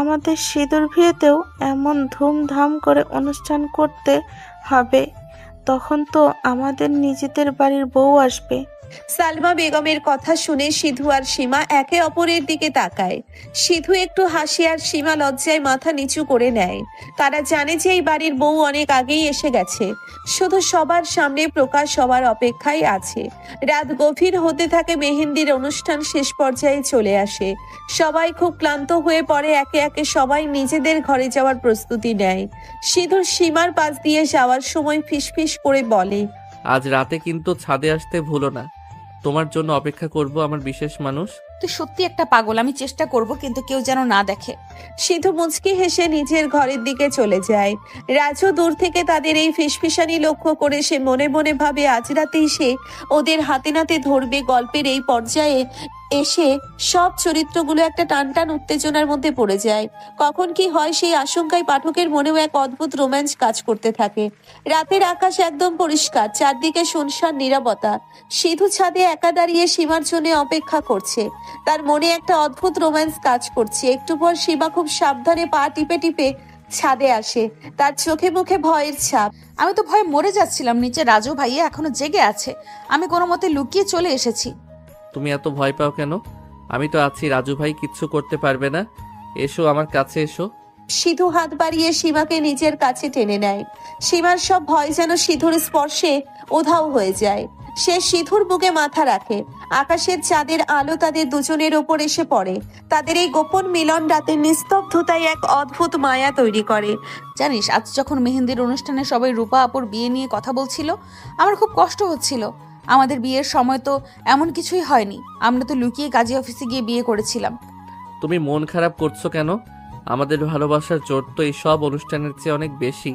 আমাদের সিঁদুর বিয়েতেও এমন ধুমধাম করে অনুষ্ঠান করতে হবে, তখন তো আমাদের নিজেদের বাড়ির বউ আসবে। সালমা বেগমের কথা শুনে সিধু আর সীমা একে অপরের দিকে তাকায়। সিধু একটু হাসি আর সীমা লজ্জায় মাথা নিচু করে নেয়। তারা জানে যে এই বাড়ির বউ অনেক আগেই এসে গেছে, শুধু সবার সামনে প্রকাশ হওয়ার অপেক্ষায় আছে। রাত গভীর হতে থাকে, মেহেন্দির অনুষ্ঠান শেষ পর্যায়ে চলে আসে। সবাই খুব ক্লান্ত হয়ে পড়ে, একে একে সবাই নিজেদের ঘরে যাওয়ার প্রস্তুতি নেয়। সিধু সীমার পাশ দিয়ে যাওয়ার সময় ফিসফিস করে বলে, আজ রাতে কিন্তু ছাদে আসতে ভুলো না, তোমার জন্য অপেক্ষা করব আমার বিশেষ মানুষ। তুই সত্যি একটা পাগল, আমি চেষ্টা করব কিন্তু কেউ যেন না দেখে। সিধু মুচকি হেসে নিজের ঘরের দিকে চলে যায়। রাজু দূর থেকে তাদের এই ফিসফিসানি লক্ষ্য করে সে মনে মনে ভাবে আজ রাতেই সে ওদের হাতে নাতে ধরবে। গল্পের এই পর্যায়ে এসে সব চরিত্রগুলো একটা টানটান উত্তেজনার মধ্যে পড়ে যায়। কখন কি হয় সেই আশঙ্কায় পাঠকের মনেও এক অদ্ভুত রোম্যান্স কাজ করতে থাকে। রাতের আকাশ একদম পরিষ্কার, চারদিকে শুনশান নীরবতা। সিধু ছাদে একা দাঁড়িয়ে সীমার জন্য অপেক্ষা করছে। তার মনে একটা অদ্ভুত রোম্যান্স কাজ করছে। একটু পর সীমা খুব সাবধানে পা টিপে টিপে ছাদে আসে, তার চোখে মুখে ভয়ের ছাপ। আমি তো ভয়ে মরে যাচ্ছিলাম, নিচে রাজু ভাইয়া এখনো জেগে আছে, আমি কোনো মতে লুকিয়ে চলে এসেছি। তুমি এত ভয় পাও কেন? আমি তো আছি, রাজু ভাই কিচ্ছু করতে পারবে না। এসো আমার কাছে এসো। সিধু হাত বাড়িয়ে সীমাকে নিজের কাছে টেনে নেয়। সীমার সব ভয় যেন সিধুর স্পর্শে উধাও হয়ে যায়। সে সিধুর বুকে মাথা রাখে। আকাশের চাঁদের আলো তাদের দুজনের ওপর এসে পড়ে। তাদের এই গোপন মিলন রাতের নিস্তব্ধতায় এক অদ্ভুত মায়া তৈরি করে। জানিস, আজ যখন মেহেন্দির অনুষ্ঠানে সবাই রূপা আপুর বিয়ে নিয়ে কথা বলছিল, আমার খুব কষ্ট হচ্ছিল। আমাদের বিয়ের সময় তো এমন কিছুই হয়নি, আমরা তো লুকিয়ে কাজী অফিসে গিয়ে বিয়ে করেছিলাম। তুমি মন খারাপ করছো কেন? আমাদের ভালোবাসার জোর তো এই সব অনুষ্ঠানের চেয়ে অনেক বেশি।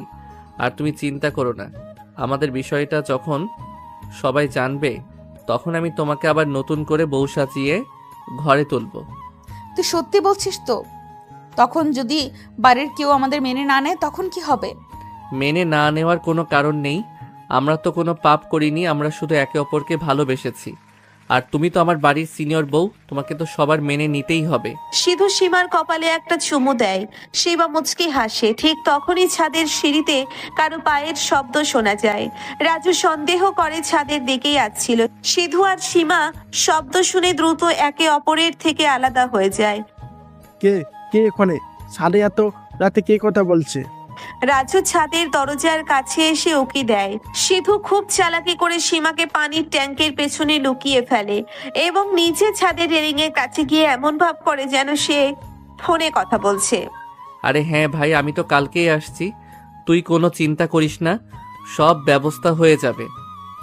আর তুমি চিন্তা করো না, আমাদের বিষয়টা যখন সবাই জানবে তখন আমি তোমাকে আবার নতুন করে বউ সাজিয়ে ঘরে তুলবো। তুই সত্যি বলছিস তো? তখন যদি বাড়ির কেউ আমাদের মেনে না নেয় তখন কি হবে? মেনে না নেওয়ার কোনো কারণ নেই, আমরা তো কোনো পাপ করিনি, আমরা শুধু একে অপরকে ভালোবেসেছি। আর তুমি তো আমার বাড়ির সিনিয়র বউ, তোমাকে তো সবার মেনে নিতেই হবে। সিধু সীমার কপালে একটা চুমু দেয়। সীমা মুচকি হাসে। ঠিক তখনই ছাদের সিঁড়িতে কারো পায়ের শব্দ শোনা যায়। রাজু সন্দেহ করে ছাদের দিকেই আসছিল। সিধু আর সীমা শব্দ শুনে দ্রুত একে অপরের থেকে আলাদা হয়ে যায়। কে কে এখানে? সাড়ে এত রাতে কে কথা বলছে? রাজু ছাদের দরজার কাছে এসে উকি দেয়। সিধু খুব চালাকি করে সীমাকে পানির ট্যাঙ্কের পেছনে লুকিয়ে ফেলে এবং নিচে ছাদের রেলিং এর কাছে গিয়ে এমন ভাব করে যেন সে ফোনে কথা বলছে। আরে হ্যাঁ ভাই, আমি তো কালকেই আসছি, তুই কোনো চিন্তা করিস না, সব ব্যবস্থা হয়ে যাবে।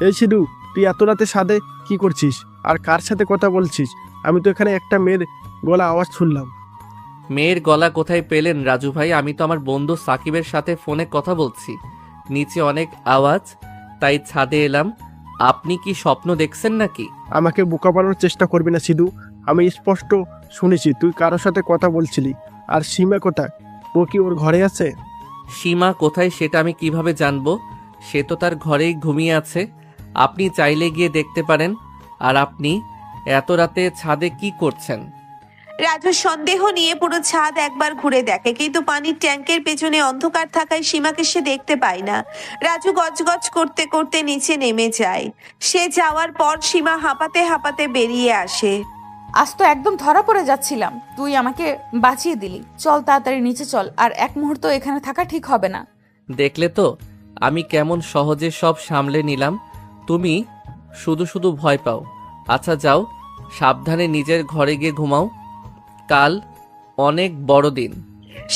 এই সিধু, তুই এত রাতে সাদে কি করছিস আর কার সাথে কথা বলছিস? আমি তো এখানে একটা মেয়ের গলা আওয়াজ শুনলাম। মেয়ের গলা কোথায় পেলেন রাজু ভাই? আমি তো আমার বন্ধু সাকিবের সাথে ফোনে কথা বলছি, নিচে অনেক আওয়াজ তাই ছাদে এলাম। আপনি কি স্বপ্ন দেখছেন নাকি? আমাকে বোকা বানানোর চেষ্টা করবি না সিধু, আমি স্পষ্ট শুনেছি তুই কারোর সাথে কথা বলছিলি। আর সীমা কোথায়? ও কি ওর ঘরে আছে? সীমা কোথায় সেটা আমি কিভাবে জানবো? সে তো তার ঘরেই ঘুমিয়ে আছে, আপনি চাইলে গিয়ে দেখতে পারেন। আর আপনি এত রাতে ছাদে কি করছেন? রাজু সন্দেহ নিয়ে পুরো ছাদ একবার ঘুরে দেখে, কিন্তু পানির ট্যাঙ্কের পেছনে অন্ধকার থাকায় সীমাকে সে দেখতে পায় না। রাজু গজগজ করতে করতে নিচে নেমে যায়। সে যাওয়ার পর সীমা হাঁপাতে হাঁপাতে বেরিয়ে আসে। আজ তো একদম ধরা পড়ে যাচ্ছিলাম, তুই আমাকে বাঁচিয়ে দিলি। চল তাড়াতাড়ি নিচে চল, আর এক মুহূর্ত এখানে থাকা ঠিক হবে না। দেখলে তো আমি কেমন সহজে সব সামলে নিলাম, তুমি শুধু শুধু ভয় পাও। আচ্ছা যাও, সাবধানে নিজের ঘরে গিয়ে ঘুমাও, কাল অনেক বড় দিন।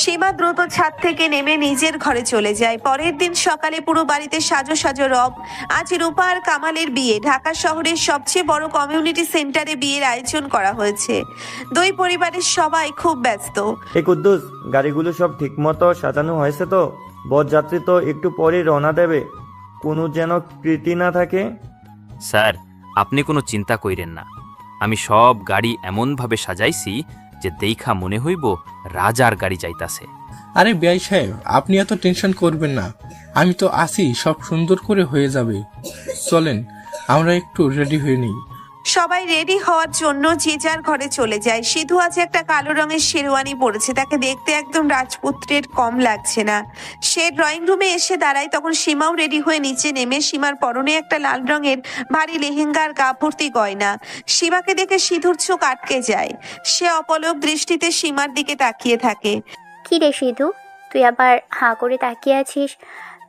সীমা দ্রুত ছাদ থেকে নেমে নিজের ঘরে চলে যায়। পরের দিন সকালে পুরো বাড়িতে সাজো সাজো রব। আজ রূপা আর কামালের বিয়ে। ঢাকা শহরের সবচেয়ে বড় কমিউনিটি সেন্টারে বিয়ের আয়োজন করা হয়েছে। দুই পরিবারের সবাই খুব ব্যস্ত। এই কুদ্দুস, গাড়িগুলো সব ঠিকমতো সাজানো হয়েছে তো? বরযাত্রী তো একটু পরে রওনা দেবে, কোনো যেন কৃতি না থাকে। স্যার, আপনি কোনো চিন্তা কইরেন না। আমি সব গাড়ি এমনভাবে সাজাইছি যে দেইখা মনে হইব রাজার গাড়ি যাইতাছে। আরে বিআই সাহেব, আপনি এত টেনশন করবেন না, আমি তো আসি, সব সুন্দর করে হয়ে যাবে। চলেন আমরা একটু রেডি হয়ে নিই। সবাই রেডি হওয়ার জন্য যে যার ঘরে চলে যায়। সিধু আজ একটা কালো রঙের শেরওয়ানি পরেছে, তাকে দেখতে একদম রাজপুত্রের কম লাগছে না। সে ড্রয়িং রুমে এসে দাঁড়ায়, তখন সীমাও রেডি হয়ে নিচে নেমে সীমার পরনে একটা লাল রঙের ভারী লেহেঙ্গার গা ভর্তি গয়না। সীমাকে দেখে সিধুর চোখ আটকে যায়। সে অপলক দৃষ্টিতে সীমার দিকে তাকিয়ে থাকে। কি রে সিধু, তুই আবার হাঁ করে তাকিয়ে আছিস?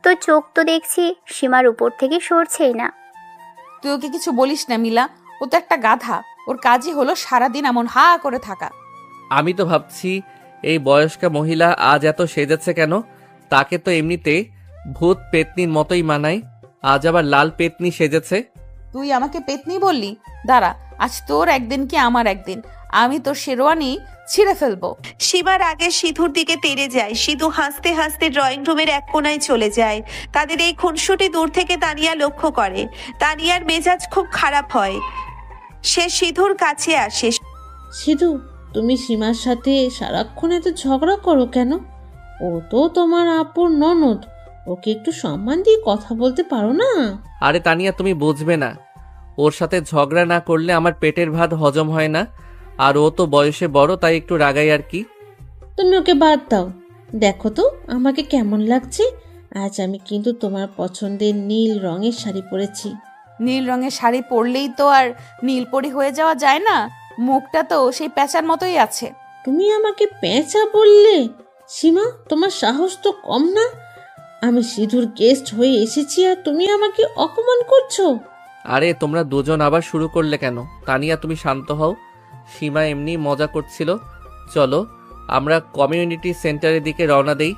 তোর চোখ তো দেখছি সীমার উপর থেকে সরছেই না। তুই ওকে কিছু বলিস না মিলা, ও তো একটা গাধা। ওর কাজই হলো সারাদিন এমন হা করে থাকা। আমি তো ভাবছি এই বয়স্কা মহিলা আজ এত সেজেছে কেন? তাকে তো এমনিতে ভূত পেতনির মতোই মানায়, আজ আবার লাল পেতনি সেজেছে। তুই আমাকে পেতনি বললি? দাঁড়া, আজ তোর একদিন কি আমার একদিন, আমি তোর শেরওয়ানি ছিঁড়ে ফেলবো। সীমার আগে সিধুর দিকে তেড়ে যায়। সিধু হাসতে হাসতে ড্রয়িং রুমের এক কোনায় চলে যায়। তাদের এই খুনসুটি দূর থেকে তানিয়া লক্ষ্য করে। তানিয়ার মেজাজ খুব খারাপ হয়। সে সিধুর কাছে আসে। সিধু, তুমি সীমার সাথে সারাক্ষণ এত ঝগড়া করো কেন? ও তো তোমার আপুর ননদ, ওকে একটু সম্মান দিয়ে কথা বলতে পারো না? আরে তানিয়া, তুমি বুঝবে না, ওর সাথে ঝগড়া না করলে আমার পেটের ভাত হজম হয় না। আর ও তো বয়সে বড়, তাই একটু রাগাই আর কি। তুমি ওকে বাদ দাও। দেখো তো আমাকে কেমন লাগছে। আজ আমি কিন্তু তোমার পছন্দের নীল রঙের শাড়ি পরেছি। নীল রঙের শাড়ি পরলেই তো আর নীলপরি হয়ে যাওয়া যায় না। মুখটা তো সেই প্যাঁচার মতোই আছে। তুমি আমাকে পেঁচা বললে? সীমা, তোমার সাহস তো কম না। আমি সিধুর গেস্ট হয়ে এসেছি আর তুমি আমাকে অপমান করছো। আরে তোমরা দুজন আবার শুরু করলে কেন? তানিয়া, তুমি শান্ত হও। সীমা এমনি মজা করছিল। চলো আমরা কমিউনিটি সেন্টারের দিকে রওনা দেই।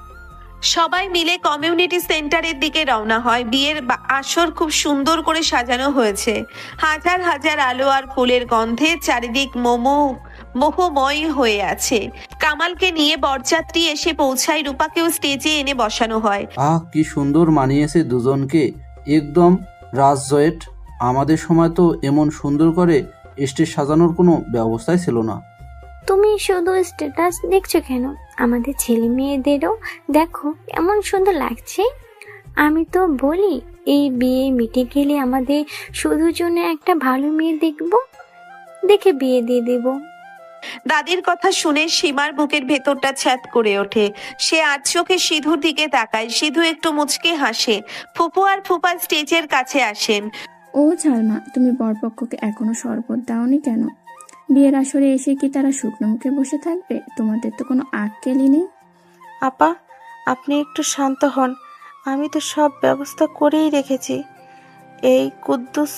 সবাই মিলে কমিউনিটি সেন্টারের দিকে রওনা হয়। বিয়ের আসর খুব সুন্দর করে সাজানো হয়েছে। হাজার হাজার আলো আর ফুলের গন্ধে চারিদিক মোহময় হয়ে আছে। কামালকে নিয়ে বরযাত্রী এসে পৌঁছায়। রূপাকেও স্টেজে এনে বসানো হয়। কি সুন্দর মানিয়েছে দুজনকে, একদম রাজজয়েট। আমাদের সময় তো এমন সুন্দর করে স্টেজ সাজানোর কোনো ব্যবস্থাই ছিল না। তুমি শুধু স্ট্যাটাস দেখছো কেন? আমাদের ছেলে মেয়েদেরও দেখো কেমন সুন্দর লাগছে। আমি তো বলি এই বিয়ে মিটে গেলে আমাদের শুধুর জন্য একটা ভালো মেয়ে দেখে বিয়ে দিয়ে দেব। দাদির কথা শুনে সীমার বুকের ভেতরটা ছ্যাদ করে ওঠে। সে আর চোখে সিধুর দিকে তাকায়। সিধু একটু মুচকে হাসে। ফুপু আর ফুপা স্টেজের কাছে আসেন। ও ঝালমা, তুমি বরপক্ষকে এখনো শরবত দাওনি কেন? বিয়ের আসরে এসে কি তারা শুকনো মুখে বসে থাকবে? তোমাদের তো কোনো আক্কেলই নেই। আপা, আপনি একটু শান্ত হন। আমি তো সব ব্যবস্থা করেই রেখেছি। এই কুদ্দুস,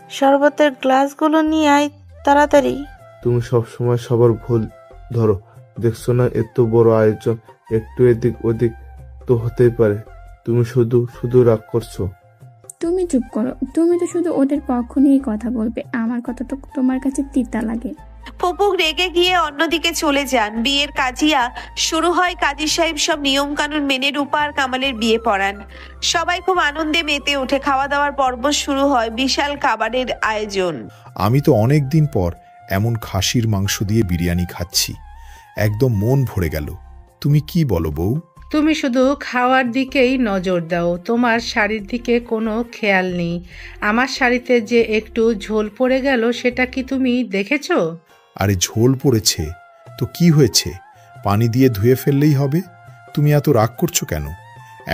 শরবতের গ্লাসগুলো নিয়ে আয় তাড়াতাড়ি। তুমি সবসময় সবার ভুল ধরো। দেখছো না এত বড় আয়োজন, একটু এদিক ওদিক তো হতেই পারে। তুমি শুধু শুধু রাগ করছো। তুমি চুপ করো। তুমি তো শুধু ওদের পক্ষ নিয়েই কথা বলবে। আমার কথা তো তোমার কাছে তিতা লাগে। ফুপু রেগে গিয়ে অন্যদিকে চলে যান। বিয়ের কাজিয়া শুরু হয়। কাজী সাহেব সব নিয়ম কানুন মেনে রূপা আর কামালের বিয়ে পড়ান। সবাই খুব আনন্দে মেতে ওঠে। খাওয়া দাওয়ার পর্ব শুরু হয়। বিশাল খাবারের আয়োজন। আমি তো অনেক দিন পর এমন খাসির মাংস দিয়ে বিরিয়ানি খাচ্ছি, একদম মন ভরে গেল। তুমি কি বলো বউ? তুমি শুধু খাওয়ার দিকেই নজর দাও, তোমার শাড়ির দিকে কোনো খেয়াল নেই। আমার শাড়িতে যে একটু ঝোল পড়ে গেল, সেটা কি তুমি দেখেছো? আরে ঝোল পড়েছে তো কি হয়েছে, পানি দিয়ে ধুয়ে ফেললেই হবে। তুমি এত রাগ করছো কেন?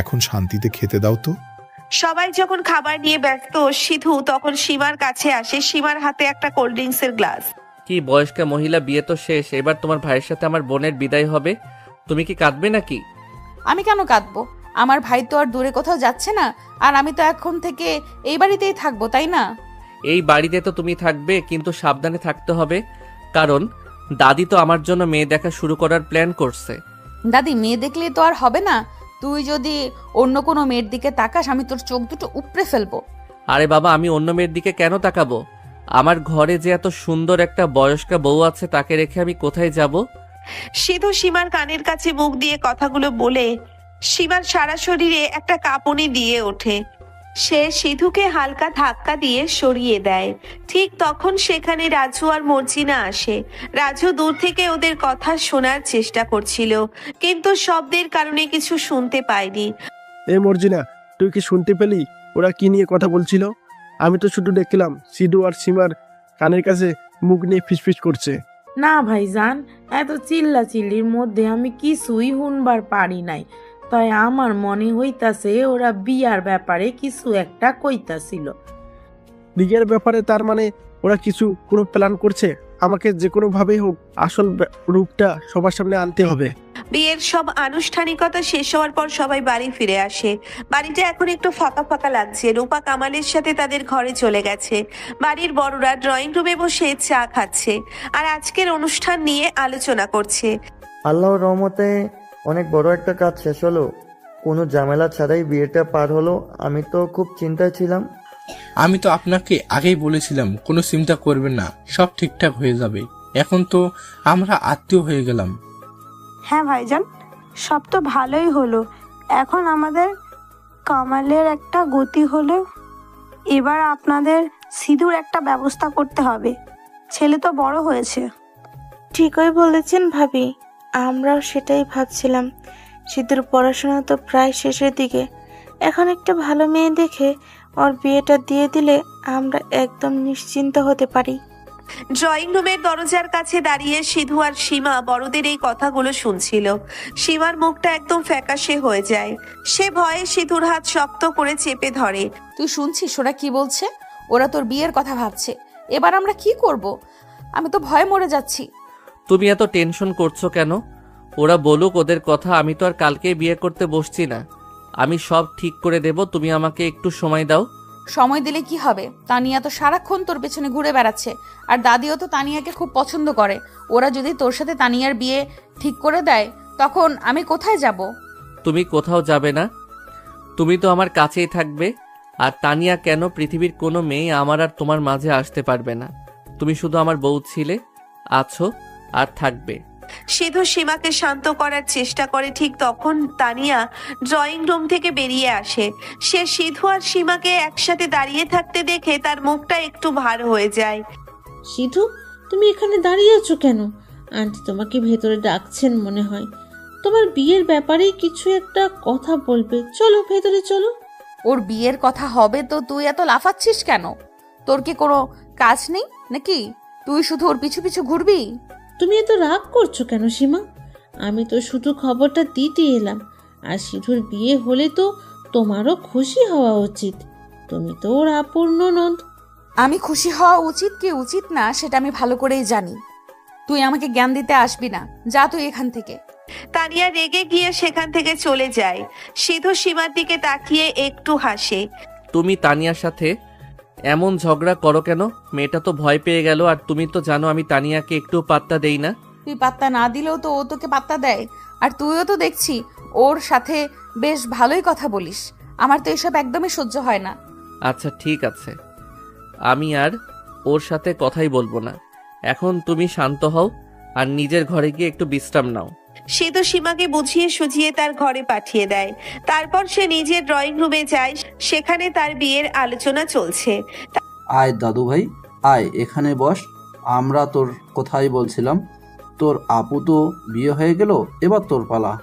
এখন শান্তিতে খেতে দাও তো। সবাই যখন খাবার নিয়ে ব্যস্ত, সিধু তখন সীমার কাছে আসে। সীমার হাতে একটা কোল্ড ড্রিঙ্কসের গ্লাস। কি বয়স্কা মহিলা, বিয়ে তো শেষ, এবার তোমার ভাইয়ের সাথে আমার বোনের বিদায় হবে। তুমি কি কাঁদবে নাকি? আমি কেন কাঁদবো? আমার ভাই তো আর দূরে কোথাও যাচ্ছে না, আর আমি তো এখন থেকে এই বাড়িতেই থাকবো, তাই না? এই বাড়িতে তো তুমি থাকবে, কিন্তু সাবধানে থাকতে হবে, কারণ দাদি তো আমার জন্য মেয়ে দেখা শুরু করার প্ল্যান করছে। দাদি, মেয়ে দেখলে তো আর হবে না। তুই যদি অন্য কোনো মেয়ের দিকে তাকাস আমি তোর চোখ দুটো উপড়ে ফেলবো। আরে বাবা, আমি অন্য মেয়ের দিকে কেন তাকাবো? আমার ঘরে যে এত সুন্দর একটা বয়স্কা বউ আছে, তাকে রেখে আমি কোথায় যাব? সিধু সীমার কানের কাছে মুখ দিয়ে কথাগুলো বলে সীমার সারা শরীরে একটা কাঁপুনি দিয়ে ওঠে। সে সিধুকে হালকা ধাক্কা দিয়ে সরিয়ে দেয়। ঠিক তখন সেখানে রাজু আর মর্জিনা আসে। রাজু দূর থেকে ওদের কথা শোনার চেষ্টা করছিল, কিন্তু শব্দের কারণে কিছু শুনতে পায়নি। মর্জিনা, তুই কি শুনতে পেলি ওরা কি নিয়ে কথা বলছিল? আমি তো শুধু দেখলাম সিধু আর সীমার কানের কাছে মুখ নিয়ে ফিসফিস করছে। না ভাইজান, এত চিল্লাচিল্লির মধ্যে আমি কিছুই শুনবার পারি নাই। তাই আমার মনে হইতাছে ওরা বিয়ার ব্যাপারে কিছু একটা কইতাছিল। বিয়ের ব্যাপারে? তার মানে ওরা কোনো প্ল্যান করছে। আমাকে যে কোনো ভাবেই হোক আসল রূপটা সবার সামনে আনতে হবে। বিয়ের সব আনুষ্ঠানিকতা শেষ হওয়ার পর সবাই বাড়ি ফিরে আসে। বাড়িটা এখন একটু ফাঁকা ফাঁকা লাগছে। রূপা কামালের সাথে তাদের ঘরে চলে গেছে। বাড়ির বড়রা ড্রয়িং রুমে বসে চা খাচ্ছে আর আজকের অনুষ্ঠান নিয়ে আলোচনা করছে। আল্লাহর রহমতে অনেক বড় একটা কাজ শেষ হলো, কোনো ঝামেলা ছাড়াই বিয়েটা পার হলো। আমি তো খুব চিন্তায় ছিলাম। আমি তো আপনাকে আগেই বলেছিলাম কোনো চিন্তা করবেন না, সব ঠিকঠাক হয়ে যাবে। এখন তো আমরা আত্মীয় হয়ে গেলাম। হ্যাঁ ভাইজান, সব তো ভালোই হলো। এখন আমাদের কামালের একটা গতি হলো। এবার আপনাদের সিঁদুর একটা ব্যবস্থা করতে হবে। ছেলে তো বড় হয়েছে। ঠিকই বলেছেন ভাবি, আমরাও সেটাই ভাবছিলাম। সিঁদুর পড়াশোনা তো প্রায় শেষের দিকে। এখন একটা ভালো মেয়ে দেখে ওর বিয়েটা দিয়ে দিলে আমরা একদম নিশ্চিন্ত হতে পারি। ড্রয়িং রুমের দরজার কাছে দাঁড়িয়ে সিধু আর সীমা বড়দের এই কথাগুলো শুনছিল। সীমার মুখটা একদম ফ্যাকাশে হয়ে যায়। সে ভয়ে সিধুর হাত শক্ত করে চেপে ধরে। তুই শুনছিস ওরা কি বলছে? ওরা তোর বিয়ের কথা ভাবছে। এবার আমরা কি করব? আমি তো ভয়ে মরে যাচ্ছি। তুমি এত টেনশন করছো কেন? ওরা বলুক ওদের কথা, আমি তো আর কালকেই বিয়ে করতে বসছি না। আমি সব ঠিক করে দেব, তুমি আমাকে একটু সময় দাও। সময় দিলে কি হবে? তানিয়া তো সারাক্ষণ তোর পেছনে ঘুরে বেড়াচ্ছে, আর দাদিও তো তানিয়াকে খুব পছন্দ করে। ওরা যদি তোর সাথে তানিয়ার বিয়ে ঠিক করে দেয় তখন আমি কোথায় যাব? তুমি কোথাও যাবে না, তুমি তো আমার কাছেই থাকবে। আর তানিয়া কেন, পৃথিবীর কোনো মেয়ে আমার আর তোমার মাঝে আসতে পারবে না। তুমি শুধু আমার বউ ছিলে, আছো আর থাকবে। সিধু সীমাকে শান্ত করার চেষ্টা করে। ঠিক তখন তানিয়া ড্রয়িং রুম থেকে বেরিয়ে আসে। সে সিধু আর সীমাকে একসাথে দাঁড়িয়ে থাকতে দেখে তার মুখটা একটু ভার হয়ে যায়। সিধু, তুমি এখানে দাঁড়িয়ে আছো কেন? আন্টি তোমাকে ভেতরে ডাকছেন মনে হয়। তোমার বিয়ের ব্যাপারেই কিছু একটা কথা বলবে। চলো ভেতরে চলো। ওর বিয়ের কথা হবে তো তুই এত লাফাচ্ছিস কেন? তোর কি কোনো কাজ নেই নাকি? তুই শুধু ওর পিছু পিছু ঘুরবি? তুমি এত রাগ করছো কেন সীমা? আমি তো শুধু খবরটা দিতে এলাম। আর সিধুর বিয়ে হলে তো তোমারও খুশি হওয়া উচিত। তুমি তো ওর আপন ননদ। আমি খুশি হওয়া উচিত কি উচিত না সেটা আমি ভালো করেই জানি। তুই আমাকে জ্ঞান দিতে আসবি না, যা তুই এখান থেকে। তানিয়া রেগে গিয়ে সেখান থেকে চলে যায়। সিধু সীমার দিকে তাকিয়ে একটু হাসে। তুমি তানিয়ার সাথে এমন ঝগড়া করো কেন? মেয়েটা তো ভয় পেয়ে গেল। আর তুমি তো জানো আমি তানিয়াকে একটু পাত্তা দেই না। তুই পাত্তা না দিলেও তো ও তোকে পাত্তা দেয়। আর তুইও তো দেখছি ওর সাথে বেশ ভালোই কথা বলিস। আমার তো এসব একদমই সহ্য হয় না। আচ্ছা ঠিক আছে, আমি আর ওর সাথে কথাই বলবো না। এখন তুমি শান্ত হও আর নিজের ঘরে গিয়ে একটু বিশ্রাম নাও। সিধু সীমাকে বুঝিয়ে সুঝিয়ে তার ঘরে পাঠিয়ে দেয়। তারপর সে নিজের ড্রয়িং রুমে যায়। সেখানে তার বিয়ের আলোচনা চলছে। আয় দাদু ভাই, আয় এখানে বস। আমরা তোর কথাই বলছিলাম। তোর আপু তো বিয়ে হয়ে গেল, এবার তোর পালা।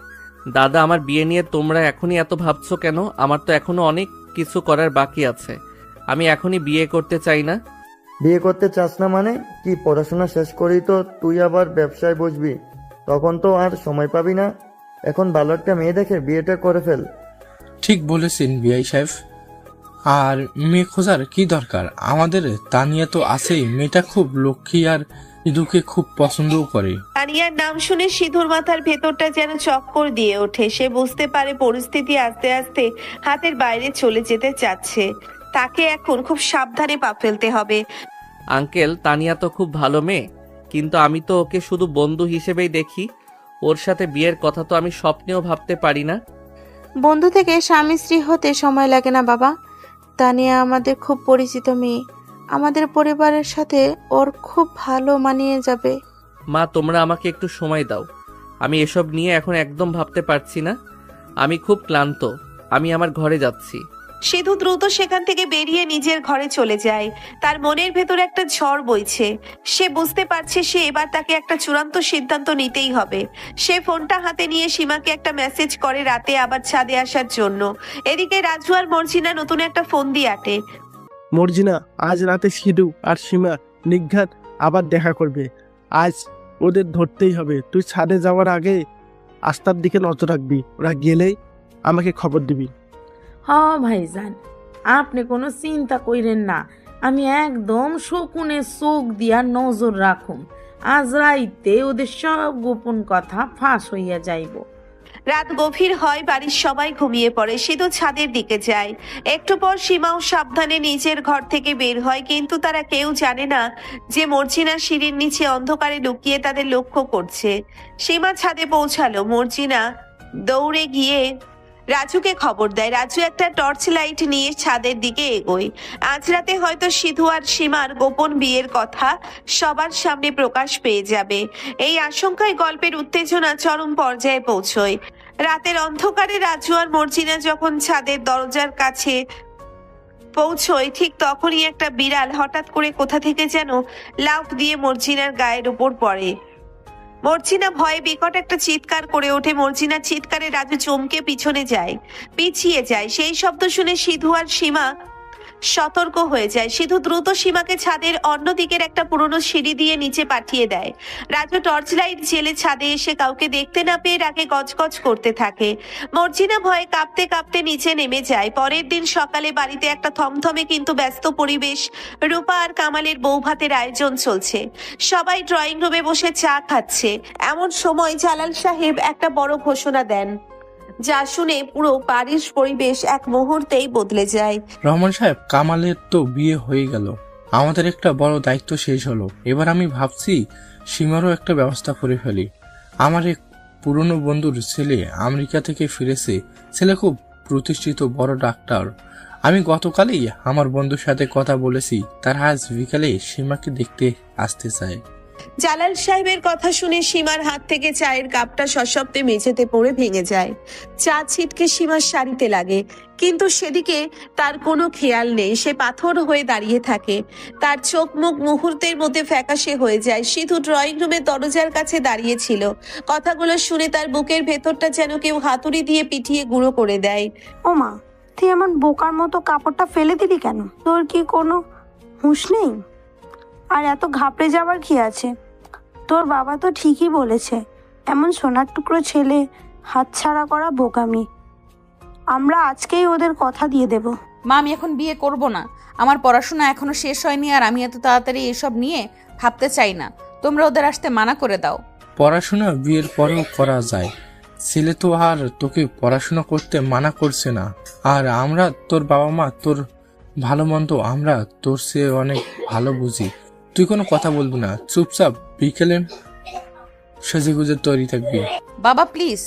দাদা, আমার বিয়ে নিয়ে তোমরা এখনই এত ভাবছো কেন? আমার তো এখনো অনেক কিছু করার বাকি আছে। আমি এখনই বিয়ে করতে চাই না। বিয়ে করতে চাস না মানে কি? পড়াশোনা শেষ করেই তো তুই আবার ব্যবসায় বসবি, তখন তো আর সময় পাবি না। এখন ভালো একটা মেয়ে দেখে বিয়েটা করে ফেল। ঠিক বলেছেন বিআই সাহেব। আর মেয়ে খোঁজার কি দরকার? আমাদের তানিয়া তো আছেই। মেয়েটা খুব লক্ষ্মী আর সিধুকে খুব পছন্দও করে। তানিয়ার নাম শুনে সিধুর মাথার ভেতরটা যেন চক্কর দিয়ে ওঠে। সে বুঝতে পারে পরিস্থিতি আস্তে আস্তে হাতের বাইরে চলে যেতে চাচ্ছে। তাকে এখন খুব সাবধানে পা ফেলতে হবে। আঙ্কেল, তানিয়া তো খুব ভালো মেয়ে। কিন্তু আমি তো ওকে শুধু বন্ধু হিসেবেই দেখি। ওর সাথে বিয়ের কথা তো আমি স্বপ্নেও ভাবতে পারি না। বন্ধু থেকে স্বামী স্ত্রী হতে সময় লাগে না বাবা। তানিয়া আমাদের খুব পরিচিত মেয়ে, আমাদের পরিবারের সাথে ওর খুব ভালো মানিয়ে যাবে। মা, তোমরা আমাকে একটু সময় দাও। আমি এসব নিয়ে এখন একদম ভাবতে পারছি না। আমি খুব ক্লান্ত। আমি আমার ঘরে যাচ্ছি। সিধু দ্রুত সেখান থেকে বেরিয়ে নিজের ঘরে চলে যায়। তার মনের ভেতর একটা ঝড় বইছে। সে বুঝতে পারছে সে এবার তাকে একটা চূড়ান্ত সিদ্ধান্ত নিতেই হবে। সে ফোনটা হাতে নিয়ে সীমাকে একটা মেসেজ করে রাতে আবার ছাদে আসার জন্য। এদিকে রাজু আর মর্জিনা নতুন একটা ফোন দিয়ে আটে। মর্জিনা, আজ রাতে সিধু আর সীমা নিঘাত আবার দেখা করবে। আজ ওদের ধরতেই হবে। তুই ছাদে যাওয়ার আগে আস্তার দিকে নজর রাখবি। ওরা গেলেই আমাকে খবর দিবি। হ ভাইজান, আপনি কোনো চিন্তা কইরেন না। আমি একদম শকুনে চোখ দিয়া নজর রাখুম। আজ রাইতে ওদের সব গোপন কথা ফাঁস হইয়া যাইব। রাত গভীর হয়, বাড়ির সবাই ঘুমিয়ে পড়ে। সিধু ছাদের দিকে যায়। একটু পর সীমাও সাবধানে নিজের ঘর থেকে বের হয়, কিন্তু তারা কেউ জানে না যে মর্জিনা সিঁড়ির নিচে অন্ধকারে লুকিয়ে তাদের লক্ষ্য করছে। সীমা ছাদে পৌঁছালো। মর্জিনা দৌড়ে গিয়ে রাজুকে খবর দেয়। রাজু একটা টর্চ লাইট নিয়ে ছাদের দিকে এগোয়। আজ রাতে হয়তো সিধু আর সীমার গোপন বিয়ের কথা সবার সামনে প্রকাশ পেয়ে যাবে। এই আশঙ্কায় গল্পের উত্তেজনা চরম পর্যায়ে পৌঁছয়। রাতের অন্ধকারে রাজু আর মর্জিনা যখন ছাদের দরজার কাছে পৌঁছয়, ঠিক তখনই একটা বিড়াল হঠাৎ করে কোথা থেকে যেন লাফ দিয়ে মর্জিনার গায়ের উপর পড়ে। মর্জিনা ভয়ে বিকট একটা চিৎকার করে ওঠে। মর্জিনার চিৎকারে রাজু চমকে পিছিয়ে যায়। সেই শব্দ শুনে সিধু আর সীমা সতর্ক হয়ে যায়। সিধু দ্রুত সীমাকে ছাদের অন্য দিকের একটা পুরনো সিঁড়ি দিয়ে নিচে পাঠিয়ে দেয়। রাজু টর্চ লাইট জেলে ছাদে এসে কাউকে দেখতে না পেয়ে রাগে গজগজ করতে থাকে। মর্জিনা ভয়ে কাঁপতে কাঁপতে নিচে নেমে যায়। পরের দিন সকালে বাড়িতে একটা থমথমে কিন্তু ব্যস্ত পরিবেশ। রূপা আর কামালের বৌভাতের আয়োজন চলছে। সবাই ড্রয়িং রুমে বসে চা খাচ্ছে। এমন সময় জালাল সাহেব একটা বড় ঘোষণা দেন, যা শুনে পুরো বাড়ির পরিবেশ এক মুহূর্তেই বদলে যায়। রহমান সাহেব, কামালের তো বিয়ে হয়ে গেল। আমাদের একটা বড় দায়িত্ব শেষ হলো। এবার আমি ভাবছি সীমারও একটা ব্যবস্থা করে ফেলি। আমার এক পুরনো বন্ধুর ছেলে আমেরিকা থেকে ফিরেছে। ছেলে খুব প্রতিষ্ঠিত বড় ডাক্তার। আমি গতকালই আমার বন্ধুর সাথে কথা বলেছি। তার আজ বিকালে সীমাকে দেখতে আসতে চায়। জালাল সাহেবের কথা শুনে সীমার হাত থেকে চায়ের কাপটা সশব্দে মেঝেতে পড়ে ভেঙে যায়। চা ছিটকে সীমার শাড়িতে লাগে, কিন্তু সেদিকে তার কোনো খেয়াল নেই। সে পাথর হয়ে দাঁড়িয়ে থাকে। তার চোখ মুখ মুহূর্তের মধ্যে ফ্যাকাশে হয়ে যায়। সিধু ড্রয়িং রুমের দরজার কাছে দাঁড়িয়েছিল। কথাগুলো শুনে তার বুকের ভেতরটা যেন কেউ হাতুড়ি দিয়ে পিটিয়ে গুঁড়ো করে দেয়। ও মা, তুই এমন বোকার মতো কাপড়টা ফেলে দিলি কেন? তোর কি কোনো হুঁশ নেই? আর এত ঘাবড়ে যাবার কি আছে? তোর বাবা তো ঠিকই বলেছে, এমন সোনার টুকরো ছেলে হাতছাড়া করা বোকামি। আমরা আজকেই ওদের কথা দিয়ে দেব। মা, আমি এখন বিয়ে করব না। আমার পড়াশোনা এখনো শেষ হয়নি, আর আমি এত তাড়াতাড়ি এসব নিয়ে ভাবতে চাই না। তোমরা ওদের আসতে মানা করে দাও। পড়াশোনা বিয়ের পরেও করা যায়। ছেলে তো আর তোকে পড়াশোনা করতে মানা করছে না। আর আমরা তোর বাবা মা, তোর ভালো মন্দ আমরা তোর চেয়ে অনেক ভালো বুঝি। তুই কোনো কথা বলবি না, চুপচাপ বিকেলে সেজেগুজে তৈরি থাকবি। বাবা প্লিজ,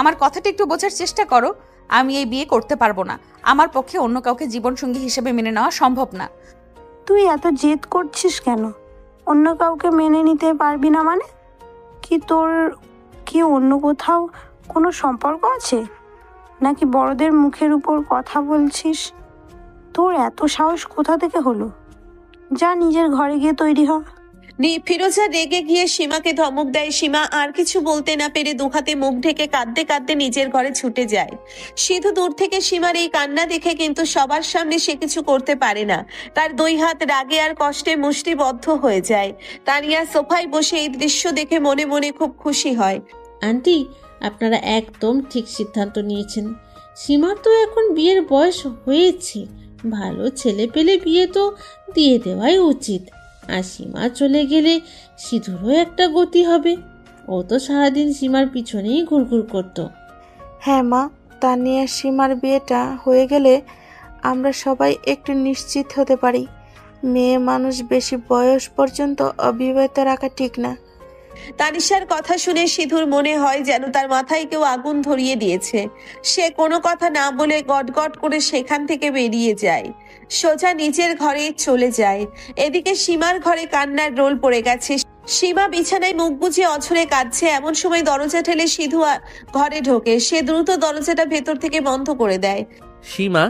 আমার কথাটা একটু বোঝার চেষ্টা করো। আমি এই বিয়ে করতে পারবো না। আমার পক্ষে অন্য কাউকে জীবনসঙ্গী হিসেবে মেনে নেওয়া সম্ভব না। তুই এত জেদ করছিস কেন? অন্য কাউকে মেনে নিতে পারবি না মানে? তোর কি অন্য কোথাও কোনো সম্পর্ক আছে নাকি? বড়দের মুখের উপর কথা বলছিস? তোর এত সাহস কোথা থেকে হলো? যা নিজের ঘরে গিয়ে তৈরি হ। ফিরোজা রেগে গিয়ে সীমাকে ধমক দেয়। সীমা আর কিছু বলতে না পেরে দুহাতে মুখ ঢেকে কাঁদতে কাঁদতে নিজের ঘরে ছুটে যায়। সিধু দূর থেকে সীমার এই কান্না দেখে কিন্তু সবার সামনে সে কিছু করতে পারে না। তার দুই হাত রাগে আর কষ্টে মুষ্টিবদ্ধ হয়ে যায়। তানিয়া সোফায় বসে এই দৃশ্য দেখে মনে মনে খুব খুশি হয়। আন্টি, আপনারা একদম ঠিক সিদ্ধান্ত নিয়েছেন। সীমার তো এখন বিয়ের বয়স হয়েছে। ভালো ছেলে পেলে বিয়ে তো দিয়ে দেওয়াই উচিত। আর সীমা চলে গেলে সিধুরও একটা গতি হবে। ও তো সারাদিন সীমার পিছনেই ঘুরঘুর করতো। হ্যাঁ মা, তানিয়া সীমার বিয়েটা হয়ে গেলে আমরা সবাই একটু নিশ্চিত হতে পারি মেয়ে মানুষ বেশি বয়স পর্যন্ত অবিবাহিত রাখা ঠিক না। তানিশার কথা শুনে সিধুর মনে হয় যেন তার মাথায় কেউ আগুন ধরিয়ে দিয়েছে। সে কোনো কথা না বলে গটগট করে সেখান থেকে বেরিয়ে যায়, সোজা নিজের ঘরে চলে যায়। এদিকে সীমার ঘরে কান্নার রোল পড়ে গেছে। সীমা বিছানায় মুখ বুজে অঝরে কাঁদছে। এমন সময় দরজা ঠেলে সিধু ঘরে ঢোকে। সে দ্রুত দরজাটা ভেতর থেকে বন্ধ করে দেয়। সীমা,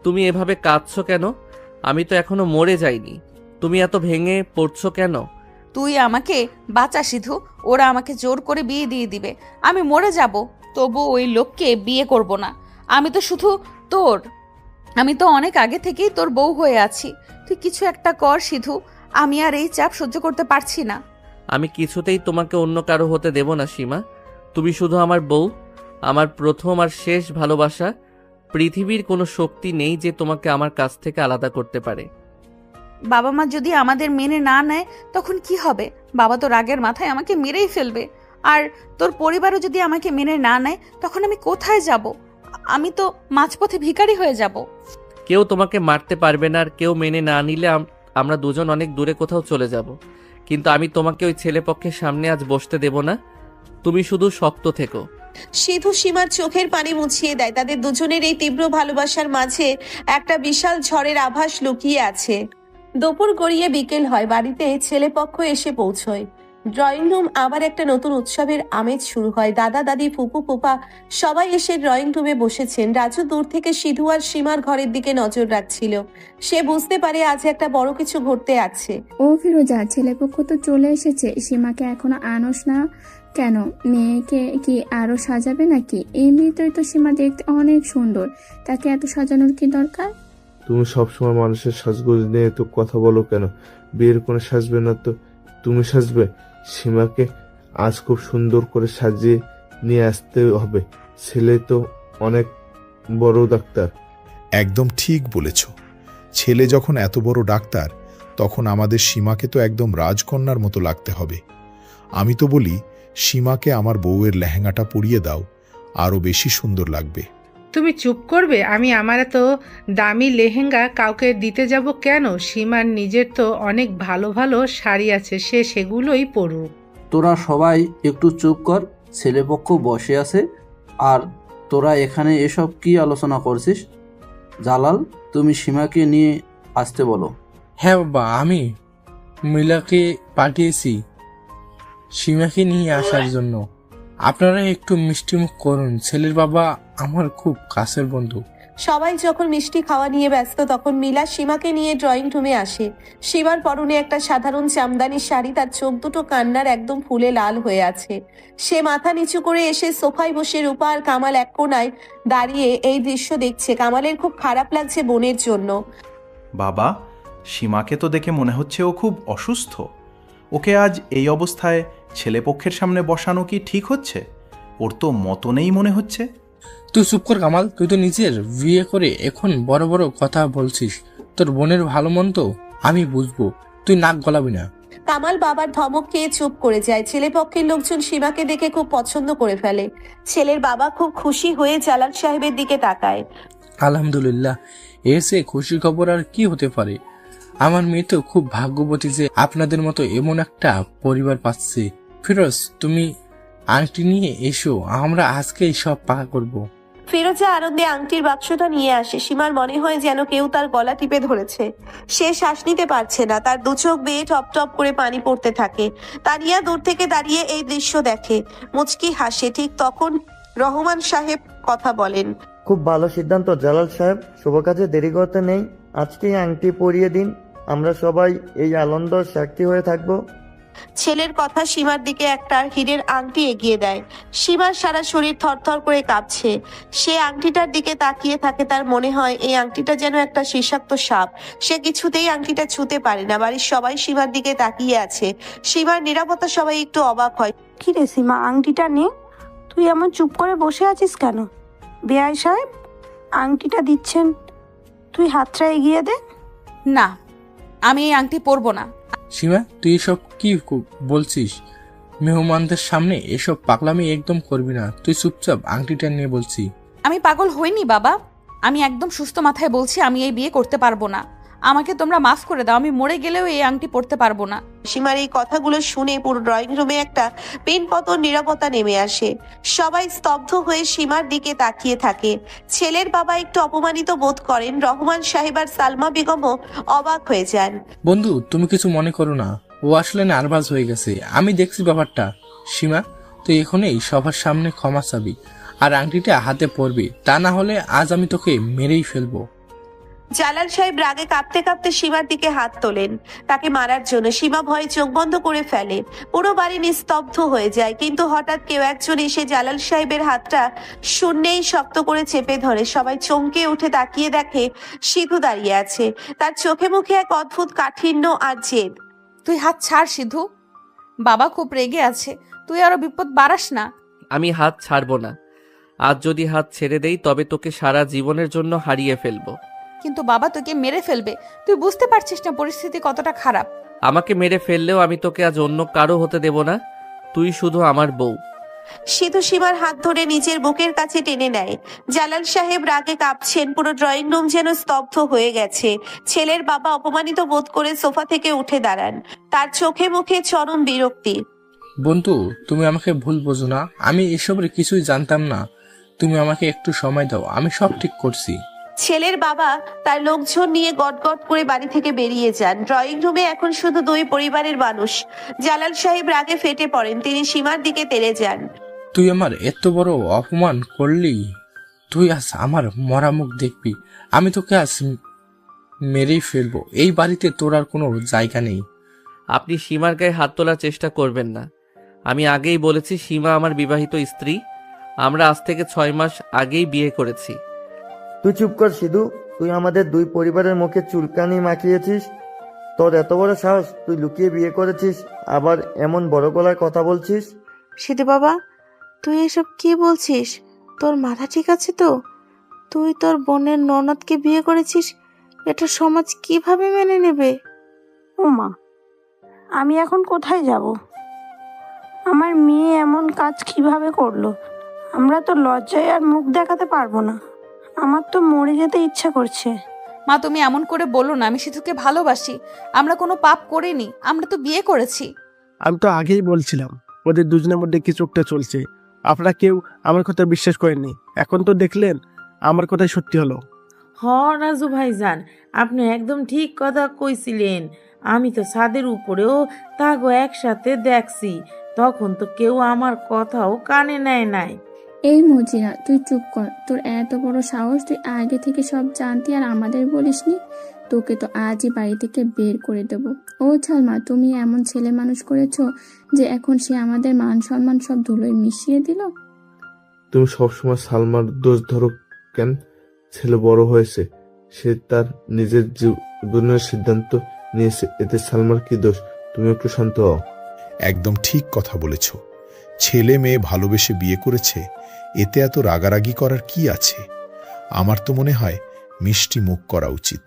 তুমি এভাবে কাঁদছো কেন? আমি তো এখনো মরে যাইনি, তুমি এত ভেঙে পড়ছো কেন? তুই আমাকে বাঁচা সিধু, ওরা আমাকে জোর করে বিয়ে দিয়ে দিবে, আমি মরে যাব, তবু ওই লোককে বিয়ে করব না। আমি তো শুধু তোর, আমি তো অনেক আগে থেকেই তোর বউ হয়ে আছি। তুই কিছু একটা কর সিধু, আমি আর এই চাপ সহ্য করতে পারছি না। আমি কিছুতেই তোমাকে অন্য কারো হতে দেব না সীমা। তুমি শুধু আমার বউ, আমার প্রথম আর শেষ ভালোবাসা। পৃথিবীর কোনো শক্তি নেই যে তোমাকে আমার কাছ থেকে আলাদা করতে পারে। বাবা মা যদি আমাদের মেনে না নেয় তখন কি হবে? বাবা তো রাগের মাথায় আমাকে মেরেই ফেলবে। আর তোর পরিবারও যদি আমাকে মেনে না নেয় তখন আমি কোথায় যাব? আমি তো মাঝপথে ভিখারি হয়ে যাব। কেউ তোমাকে মারতে পারবে না, আর কেউ মেনে না নিলে আমরা দুজন অনেক দূরে কোথাও চলে যাব। কিন্তু আমি তোমাকে ওই ছেলেপক্ষের সামনে আজ বসতে দেব না। তুমি শুধু শক্ত থেকো। সিধু সীমার চোখের পানি মুছিয়ে দেয়। তাদের দুজনের এই তীব্র ভালোবাসার মাঝে একটা বিশাল ঝড়ের আভাস লুকিয়ে আছে। দুপুর গড়িয়ে বিকেল হয়। বাড়িতে ছেলেপক্ষ এসে পৌঁছয়। ড্রয়িং রুম আবার একটা নতুন উৎসবের আমেজ শুরু হয়। দাদা দাদি ফুপু ফুপা সবাই এসে ড্রয়িং রুমে বসেছেন। রাজু দূর থেকে সিধু আর সীমার ঘরের দিকে নজর রাখছিল। সে বুঝতে পারে আজ একটা বড় কিছু ঘটতে আছে। ও ফিরোজা, ছেলেপক্ষ তো চলে এসেছে, সীমাকে এখনো আনোস না কেন? মেয়েকে কি আরো সাজাবে নাকি? এমনিতেই তো সীমা দেখতে অনেক সুন্দর, তাকে এত সাজানোর কি দরকার? তুমি সবসময় মানুষের সাজগোজ নিয়ে তো কথা বলো কেন? বিয়ের কোনো সাজবে না তো তুমি সাজবে? সীমাকে আজ খুব সুন্দর করে সাজিয়ে নিয়ে আসতে হবে। ছেলে তো অনেক বড় ডাক্তার। একদম ঠিক বলেছ। ছেলে যখন এত বড় ডাক্তার, তখন আমাদের সীমাকে তো একদম রাজকন্যার মতো লাগতে হবে। আমি তো বলি, সীমাকে আমার বউয়ের লেহেঙ্গাটা পরিয়ে দাও, আরো বেশি সুন্দর লাগবে। তুমি চুপ করবে? আমি আমার এত দামি লেহেঙ্গা কাউকে দিতে যাব কেন? সীমার নিজের তো অনেক ভালো ভালো শাড়ি আছে, সে সেগুলোই পরুক। তোরা সবাই একটু চুপ কর। ছেলেপক্ষ বসে আছে আর তোরা এখানে এসব কি আলোচনা করছিস? জালাল, তুমি সীমাকে নিয়ে আসতে বলো। হ্যাঁ বাবা, আমি মিলাকে পাঠিয়েছি সীমাকে নিয়ে আসার জন্য। আপনারা একটু মিষ্টিমুখ করুন, ছেলের বাবা আমার খুব কাছের বন্ধু। সবাই যখন মিষ্টি খাওয়া নিয়ে ব্যস্ত তখন মিলা সীমাকে নিয়ে ড্রয়িং রুমে আসে। সীমার পরনে একটা সাধারণ জামদানি শাড়ি, তার চোখ দুটো কান্নার একদম ফুলে লাল হয়ে আছে। সে মাথা নিচু করে এসে সোফায় বসে রূপা আর কামাল এক কোনায় দাঁড়িয়ে এই দৃশ্য দেখছে। কামালের খুব খারাপ লাগছে বোনের জন্য। বাবা, সীমাকে তো দেখে মনে হচ্ছে ও খুব অসুস্থ। ওকে আজ এই অবস্থায় ছেলেপক্ষের সামনে বসানো কি ঠিক হচ্ছে? ওর তো মতো নেই মনে হচ্ছে। তুই চুপ কর কামাল, তুই তো নিজের বিয়ে করে এখন বড় বড় কথা বলছিস। তোর বোনের ভালো মন তো আমি বুঝবো, তুই নাক গলাবি না। কামাল বাবার ধমক খেয়ে চুপ করে যায়। ছেলেপক্ষের লোকজন সীমাকে দেখে খুব পছন্দ করে ফেলে। ছেলের বাবা খুব খুশি হয়ে জালাল সাহেবের দিকে তাকায়। আলহামদুলিল্লাহ, এসে খুশি খবর আর কি হতে পারে। আমার মেয়ে তো খুব ভাগ্যবতী যে আপনাদের মতো এমন একটা পরিবার পাচ্ছে। ফিরোজ, তুমি আংটি নিয়ে এসো, আমরা আজকেই সব পাকা করব। ফিরোজা আনন্দে আংটির বাক্সটা নিয়ে আসে। সীমার মনে হয় যেন কেউ তার গলা টিপে ধরেছে। সে শ্বাস নিতে পারছে না, তার দু চোখ বেয়ে টপ টপ করে পানি পড়তে থাকে। তানিয়া দূর থেকে দাঁড়িয়ে এই দৃশ্য দেখে, মুচকি হাসে। ঠিক তখন রহমান সাহেব কথা বলেন। খুব ভালো সিদ্ধান্ত জালাল সাহেব, শুভ কাজে দেরি করতে নেই। আজকেই আংটি পরিয়ে দিন, আমরা সবাই এই আনন্দর সাক্ষী হয়ে থাকবো। ছেলের কথা সীমার দিকে একটা হীরের আংটি এগিয়ে দেয়। সীমার সারা শরীর থরথর করে কাঁপছে। সে আংটিটার দিকে তাকিয়ে থাকে। তার মনে হয় এই আংটিটা যেন একটা বিষাক্ত সাপ। সে কিছুতেই আংটিটা ছুঁতে পারে না। বাড়ির সবাই সীমার দিকে তাকিয়ে আছে। সীমার নিরাপত্তা সবাই একটু অবাক হয়। কি রে সীমা, আংটিটা নে। তুই এমন চুপ করে বসে আছিস কেন? বেআই সাহেব আংটিটা দিচ্ছেন, তুই হাতটা এগিয়ে দে। না, আমি এই আংটি পরবো না। সীমা, তুই এসব কি বলছিস? মেহমানদের সামনে এসব পাগলামি একদম করবি না। তুই চুপচাপ আংটিটা নিয়ে বলছি। আমি পাগল হইনি বাবা, আমি একদম সুস্থ মাথায় বলছি আমি এই বিয়ে করতে পারবো না। আমাকে তোমরা মাফ করে দাও, আমি মরে গেলেও এই আংটি পরতে পারবো না। সীমার এই কথাগুলো শুনে পুরো ড্রয়িং রুমে একটা পিনপতন নীরবতা নেমে আসে। সবাই স্তব্ধ হয়ে সীমার দিকে তাকিয়ে থাকে। ছেলের বাবা একটু অপমানিত বোধ করেন। রহমান সাহেব আর সালমা বেগমও অবাক হয়ে যান। বন্ধু, তুমি কিছু মনে করো না, ও আসলে নার্ভাস হয়ে গেছে, আমি দেখছি ব্যাপারটা। সীমা, তুই এখনই সবার সামনে ক্ষমা চাবি আর আংটিটা হাতে পরবি, তা না হলে আজ আমি তোকে মেরেই ফেলবো। জালাল সাহেব রাগে কাঁপতে কাঁপতে সীমার দিকে হাত তোলেন তাকে মারার জন্য। সীমা ভয়ে চোখ বন্ধ করে ফেলে। পুরো বাড়ি নিস্তব্ধ হয়ে যায়, কিন্তু হঠাৎ কেউ একজন এসে জালাল সাহেবের হাতটা শূন্যেই শক্ত করে চেপে ধরে। সবাই চমকে উঠে তাকিয়ে দেখে সিধু দাঁড়িয়ে আছে। তার চোখে মুখে এক অদ্ভুত কাঠিন্য আর জেদ। তুই হাত ছাড় সিধু, বাবা খুব রেগে আছে, তুই আরো বিপদ বাড়াস না। আমি হাত ছাড়বো না। আজ যদি হাত ছেড়ে দেই তবে তোকে সারা জীবনের জন্য হারিয়ে ফেলবো। কিন্তু বাবা তোকে মেরে ফেলবে, তুই বুঝতে পারছিস না পরিস্থিতি কতটা খারাপ। আমাকে মেরে ফেললেও আমি তোকে আজ অন্য কারো হতে দেব না, তুই শুধু আমার বউ। সিধু সীমার হাত ধরে নিজের বুকের কাছে টেনে নেয়। জালাল সাহেব রাগে কাঁপছেন। পুরো ড্রয়িং রুম যেন স্তব্ধ হয়ে গেছে। ছেলের বাবা অপমানিত বোধ করে সোফা থেকে উঠে দাঁড়ান। তার চোখে মুখে চরম বিরক্তি। বন্ধু, তুমি আমাকে ভুল বোঝো না, আমি এসবের কিছুই জানতাম না। তুমি আমাকে একটু সময় দাও, আমি সব ঠিক করছি। ছেলের বাবা তার লোকজন নিয়ে গটগট করে বাড়ি থেকে বেরিয়ে যান। ড্রয়িং রুমে এখন শুধু দুই পরিবারের মানুষ। জালাল সাহেব রাগে ফেটে পড়েন। তিনি সীমার দিকে তেড়ে যান। তুই আমার এত বড় অপমান করলি, তুই আজ আমার মরা মুখ দেখবি। আমি তোকে আজ মেরেই ফেলবো। এই বাড়িতে তোর আর কোনো জায়গা নেই। আপনি সীমার গায়ে হাত তোলার চেষ্টা করবেন না। আমি আগেই বলেছি সীমা আমার বিবাহিত স্ত্রী। আমরা আজ থেকে 6 মাস আগেই বিয়ে করেছি। তুই চুপ কর সিধু, তুই আমাদের দুই পরিবারের মুখে চুলকানি মাখিয়েছিস। তোর এত বড় সাহস, তুই লুকিয়ে বিয়ে করেছিস, আবার এমন বড় গলায় কথা বলছিস। সিধু বাবা, তুই এসব কি বলছিস? তোর মাথা ঠিক আছে তো? তুই তোর বোনের ননদকে বিয়ে করেছিস, এটা সমাজ কিভাবে মেনে নেবে? ও মা, আমি এখন কোথায় যাব? আমার মেয়ে এমন কাজ কিভাবে করলো? আমরা তো লজ্জায় আর মুখ দেখাতে পারবো না। আমার তো মরে যেতে ইচ্ছা করছে। মা, তুমি এমন করে বলো না, আমি সিধুকে ভালোবাসি। আমরা কোনো পাপ করিনি, আমরা তো বিয়ে করেছি। আমি তো আগেই বলছিলাম ওদের দুজনের মধ্যে কিছু একটা চলছে। আপনারা কেউ আমার কথা বিশ্বাস করেননি, এখন তো দেখলেন আমার কথাই সত্যি হলো। হ রাজু ভাইজান, আপনি একদম ঠিক কথা কইছিলেন। আমি তো ছাদের উপরেও তাগো একসাথে দেখছি, তখন তো কেউ আমার কথাও কানে নেয় নাই। এই মজিরা, তুই চুপ কর। তোর এত বড় সাহস, তুই আগে থেকে সব জানতি আর আমাদের বলিসনি? তোকে তো আজই বাড়ি থেকে বের করে দেবো। ও সালমা, তুমি এমন ছেলে মানুষ করেছো যে এখন সে আমাদের মান সম্মান সব ধুলোয় মিশিয়ে দিল। তুমি সবসময় সালমার দোষ ধরো কেন? ছেলে বড় হয়েছে, সে তার নিজের জীবনের সিদ্ধান্ত নিয়েছে, এতে সালমার কি দোষ? তুমি একটু শান্ত হও। একদম ঠিক কথা বলেছ। ছেলে মেয়ে ভালোবেসে বিয়ে করেছে, এতে এত রাগারাগি করার কি আছে? আমার তো মনে হয় মিষ্টি মুখ করা উচিত।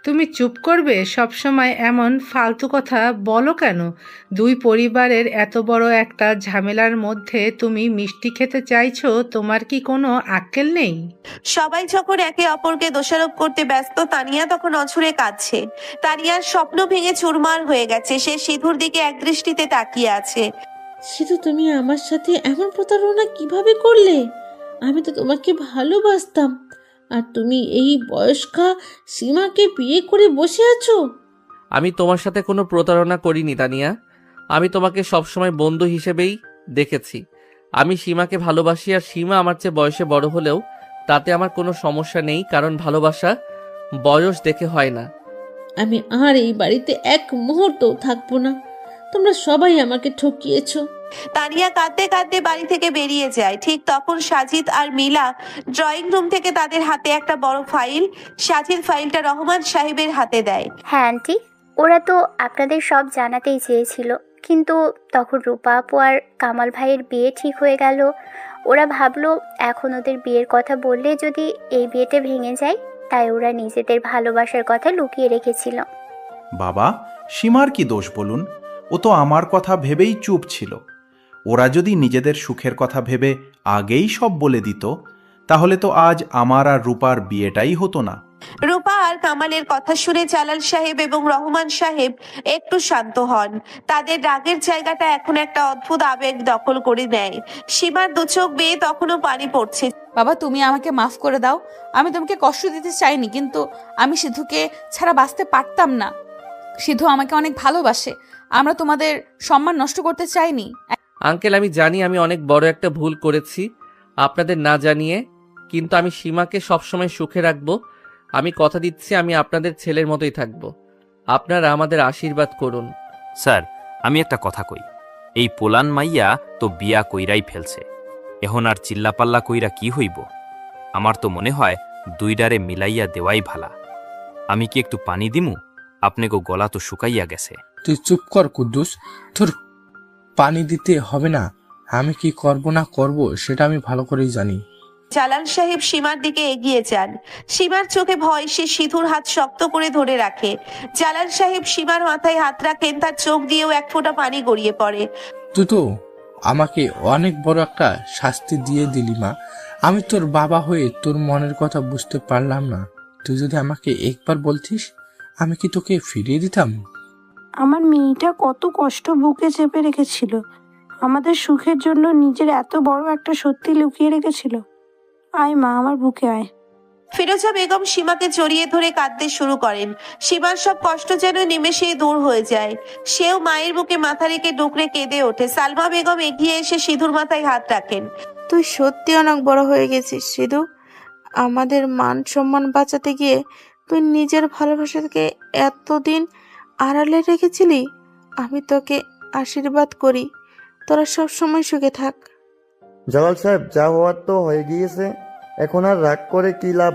তুমি চুপ করবে? সবসময় এমন ফালতু কথা বলো কেন? দুই পরিবারের এত বড় একটা ঝামেলার মধ্যে তুমি মিষ্টি খেতে চাইছো? তোমার কি কোনো আক্কেল নেই? সবাই যখন একে অপরকে দোষারোপ করতে ব্যস্ত, তানিয়া তখন অঝরে কাঁদছে। তানিয়ার স্বপ্ন ভেঙে চুরমার হয়ে গেছে। সে সিধুর দিকে একদৃষ্টিতে তাকিয়ে আছে। সিধু, তুমি আমার সাথে এমন প্রতারণা কিভাবে করলে? আমি তো তোমাকে ভালোবাসতাম, আর তুমি এই বয়স্কা সীমাকে বিয়ে করে বসে আছো। আমি তোমার সাথে কোনো প্রতারণা করিনি তানিয়া। আমি তোমাকে সবসময় বন্ধু হিসেবেই দেখেছি। আমি সীমাকে ভালোবাসি, আর সীমা আমার চেয়ে বয়সে বড় হলেও তাতে আমার কোনো সমস্যা নেই, কারণ ভালোবাসা বয়স দেখে হয় না। আমি আর এই বাড়িতে এক মুহূর্তও থাকবো না। তোমরা সবাই আমাকে ঠকিয়েছো। তানিয়া কাঁদতে কাঁদতে বাড়ি থেকে বেরিয়ে যায়। ঠিক তখন সাজিদ আর মিলা ড্রয়িং রুম থেকে তাদের হাতে একটা বড় ফাইল। সাজিদ ফাইলটা রহমান সাহেবের হাতে দেয়। হ্যাঁ আন্টি, ওরা তো আপনাদের সব জানাতেই চেয়েছিল, কিন্তু তখন রূপা আপু আর কামাল ভাইয়ের বিয়ে ঠিক হয়ে গেল। ওরা ভাবলো এখন ওদের বিয়ের কথা বললে যদি এই বিয়েটা ভেঙে যায়, তাই ওরা নিজেদের ভালোবাসার কথা লুকিয়ে রেখেছিল। বাবা, সীমার কি দোষ বলুন? ও তো আমার কথা ভেবেই চুপ ছিল। ওরা যদি নিজেদের সুখের কথা ভেবে আগেই সব বলে দিত, তাহলে তো আজ আমার আর রূপার বিয়েটাই হতো না। রূপা আর কামালের কথা শুনে জালাল সাহেব এবং রহমান সাহেব একটু শান্ত হন। তাদের রাগের জায়গাটা এখন একটা অদ্ভুত আবেগ দখল করে নেয়। সীমার দু চোখ বেয়ে তখনও পানি পড়ছে। বাবা, তুমি আমাকে মাফ করে দাও। আমি তোমাকে কষ্ট দিতে চাইনি, কিন্তু আমি সিধুকে ছাড়া বাঁচতে পারতাম না। সিধু আমাকে অনেক ভালোবাসে। আমরা তোমাদের সম্মান নষ্ট করতে চাইনি। আঙ্কেল, আমি জানি আমি অনেক বড় একটা ভুল করেছি আপনাদের না জানিয়ে, কিন্তু আমি সীমাকে সবসময় সুখে রাখবো। আমি কথা দিচ্ছি আমি আপনাদের ছেলের মতোই থাকবো। আপনারা আমাদের আশীর্বাদ করুন। স্যার, আমি একটা কথা কই, এই পোলান মাইয়া তো বিয়া কইরাই ফেলছে, এখন আর চিল্লাপাল্লা কইরা কি হইব? আমার তো মনে হয় দুইডারে মিলাইয়া দেওয়াই ভালা। আমি কি একটু পানি দিমু? আপনাকে গলা তো শুকাইয়া গেছে। তুই চুপ কর কুদ্দুস, তোর পানি দিতে হবে না। আমি কি করব না করব সেটা আমি ভালো করেই জানি। জালাল সাহেব সীমার দিকে এগিয়ে যান। সীমার চোখে ভয়, সে সিধুর হাত শক্ত করে ধরে রাখে। জালাল সাহেব সীমার মাথায় হাত রাখেন, তার চোখ দিয়েও এক ফোঁটা পানি গড়িয়ে পড়ে। তুই তো আমাকে অনেক বড় একটা শাস্তি দিয়ে দিলি মা। আমি তোর বাবা হয়ে তোর মনের কথা বুঝতে পারলাম না। তুই যদি আমাকে একবার বলতিস, আমি কি তোকে ফিরিয়ে দিতাম। আমার মেয়েটা কত কষ্ট বুকে চেপে রেখেছিল, আমাদের সুখের জন্য নিজের এত বড় একটা সত্যি লুকিয়ে রেখেছিল। আয় মা, আমার বুকে আয়। ফিরোজা বেগম সীমাকে জড়িয়ে ধরে কাঁদতে শুরু করেন। সীমার সব কষ্ট যেন নিমেষেই দূর হয়ে যায়। সেও মায়ের বুকে মাথা রেখে ডুকরে কেঁদে ওঠে। সালমা বেগম এগিয়ে এসে সিধুর মাথায় হাত রাখেন। তুই সত্যি অনেক বড় হয়ে গেছিস সিধু। আমাদের মান সম্মান বাঁচাতে গিয়ে তুই নিজের ভালোবাসাকে এতদিন আড়ালে রেখেছিলি। আমি তোকে আশীর্বাদ করি, তোরা সব সময় সুখে থাক। জালাল সাহেব, যা হওয়ার তো হয়ে গিয়েছে, এখন আর রাগ করে কি লাভ।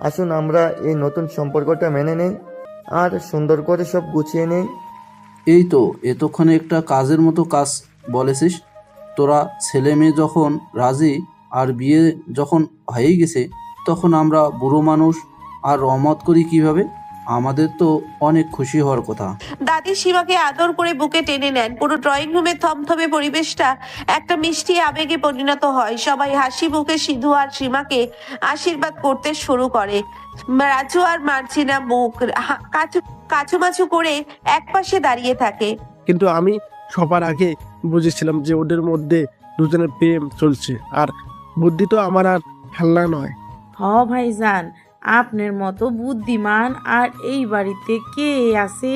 আসুন আমরা এই নতুন সম্পর্কটা মেনে নেই আর সুন্দর করে সব গুছিয়ে নেই। এই তো এতক্ষণে একটা কাজের মতো কাজ বলেছিস। তোরা ছেলে মেয়ে যখন রাজি আর বিয়ে যখন হয়েই গেছে, তখন আমরা বুড়ো মানুষ আর রহমত করি কিভাবে? আমাদের তো অনেক খুশি হওয়ার কথা। দাদি সীমাকে আদর করে বুকে টেনে নেন। পুরো ড্রয়িং রুমের থমথমে পরিবেশটা একটা মিষ্টি আবেগে পরিণত হয়। সবাই হাসি মুখে সিধু আর সীমাকে আশীর্বাদ করতে শুরু করে। রাজু আর মার্জিনা মুখ কাচুমাচু করে একপাশে দাঁড়িয়ে থাকে। কিন্তু আমি সবার আগে বুঝেছিলাম যে ওদের মধ্যে দুজনের প্রেম চলছে, আর বুদ্ধি তো আমার আর খেলনা নয়। হ ভাইজান, আপনার মতো বুদ্ধিমান আর এই বাড়িতে কে আছে?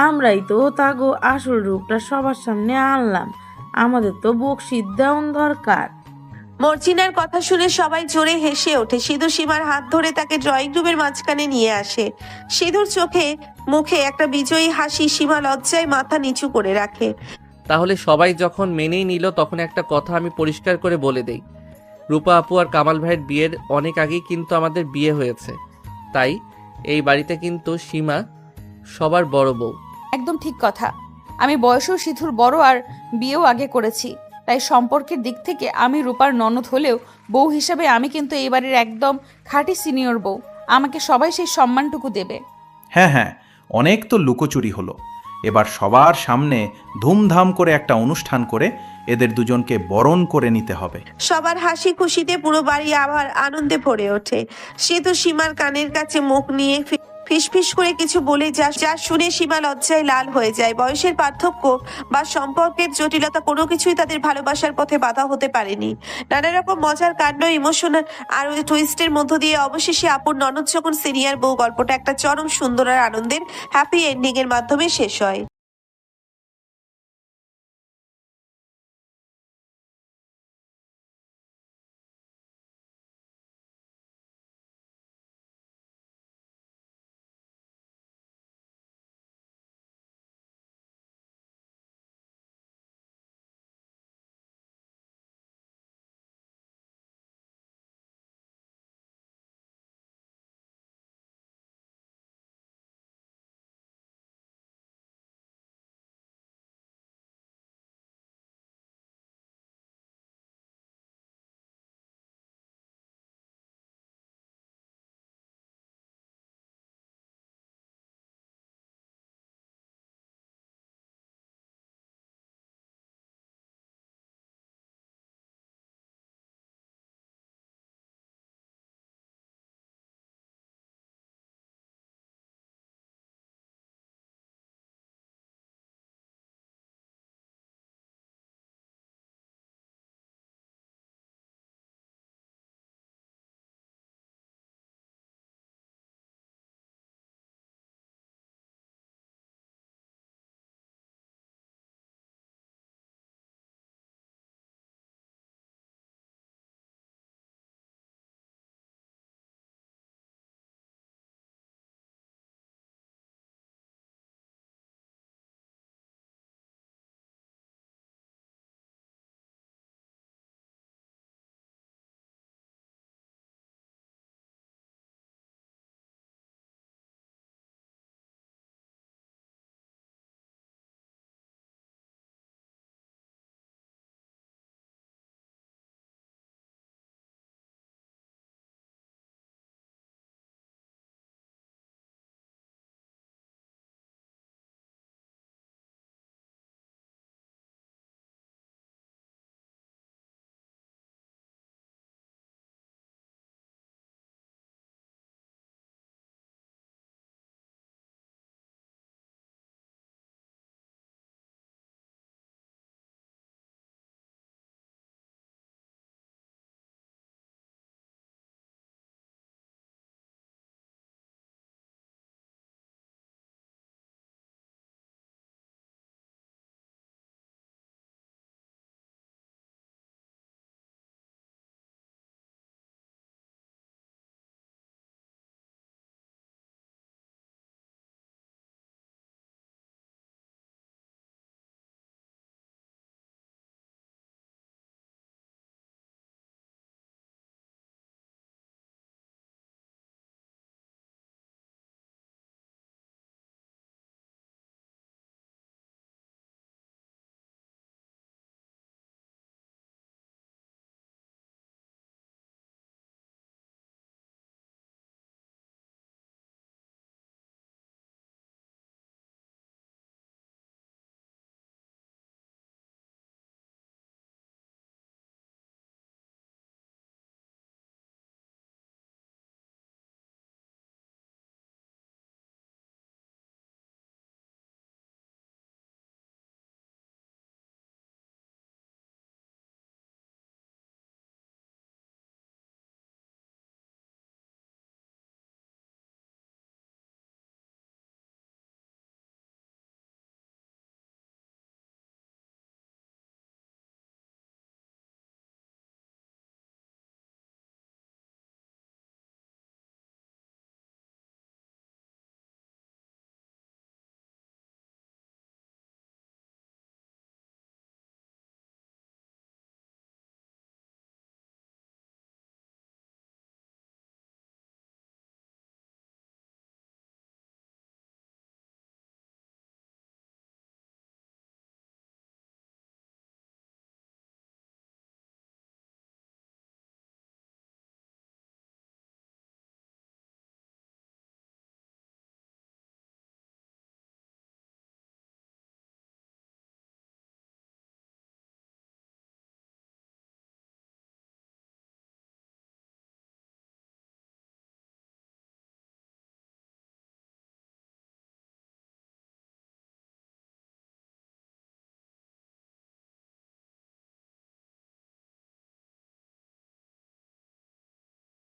আমরাই তো তাগো আসল রূপটা সবার সামনে আনলাম। আমাদের তো বকশিস দেওয়ান দরকার। মর্জিনার কথা শুনে সবাই জোরে হেসে ওঠে। সিধু সীমার হাত ধরে তাকে ড্রয়িং রুমের মাঝখানে নিয়ে আসে। সিধুর চোখে মুখে একটা বিজয়ী হাসি। সীমা লজ্জায় মাথা নিচু করে রাখে। তাহলে সবাই যখন মেনেই নিল, তখন একটা কথা আমি পরিষ্কার করে বলে দেই। রূপা আপু আর কামাল ভাইয়ের বিয়ের অনেক আগেই কিন্তু আমাদের বিয়ে হয়েছে। তাই এই বাড়িতে কিন্তু সীমা সবার বড় বউ। একদম ঠিক কথা। আমি বয়সেও সিধুর বড় আর বিয়েও আগে করেছি। তাই সম্পর্কের দিক থেকে আমি রূপার ননদ হলেও বউ হিসাবে আমি কিন্তু এই বাড়ির একদম খাঁটি সিনিয়র বউ। আমাকে সবাই সেই সম্মানটুকু দেবে। হ্যাঁ হ্যাঁ, অনেক তো লুকোচুরি হলো। এবার সবার সামনে ধুমধাম করে একটা অনুষ্ঠান করে এদের দুজনকে বরণ করে নিতে হবে। সবার হাসি খুশিতে পুরো বাড়ি আবার আনন্দে ভরে ওঠে। সিধু সীমার কানের কাছে মুখ নিয়ে ফিসফিস করে কিছু বলে যা শুনে সীমা লজ্জায় লাল হয়ে যায়। বয়সের পার্থক্য বা সম্পর্কের জটিলতা কোনো কিছুই তাদের ভালোবাসার পথে বাধা হতে পারেনি। নানা রকম মজার কাণ্ড, ইমোশনাল আর টুইস্টের মধ্য দিয়ে অবশেষে আপুর ননদ যখন সিনিয়র বউ গল্পটা একটা চরম সুন্দর আর আনন্দের হ্যাপি এন্ডিং এর মাধ্যমে শেষ হয়।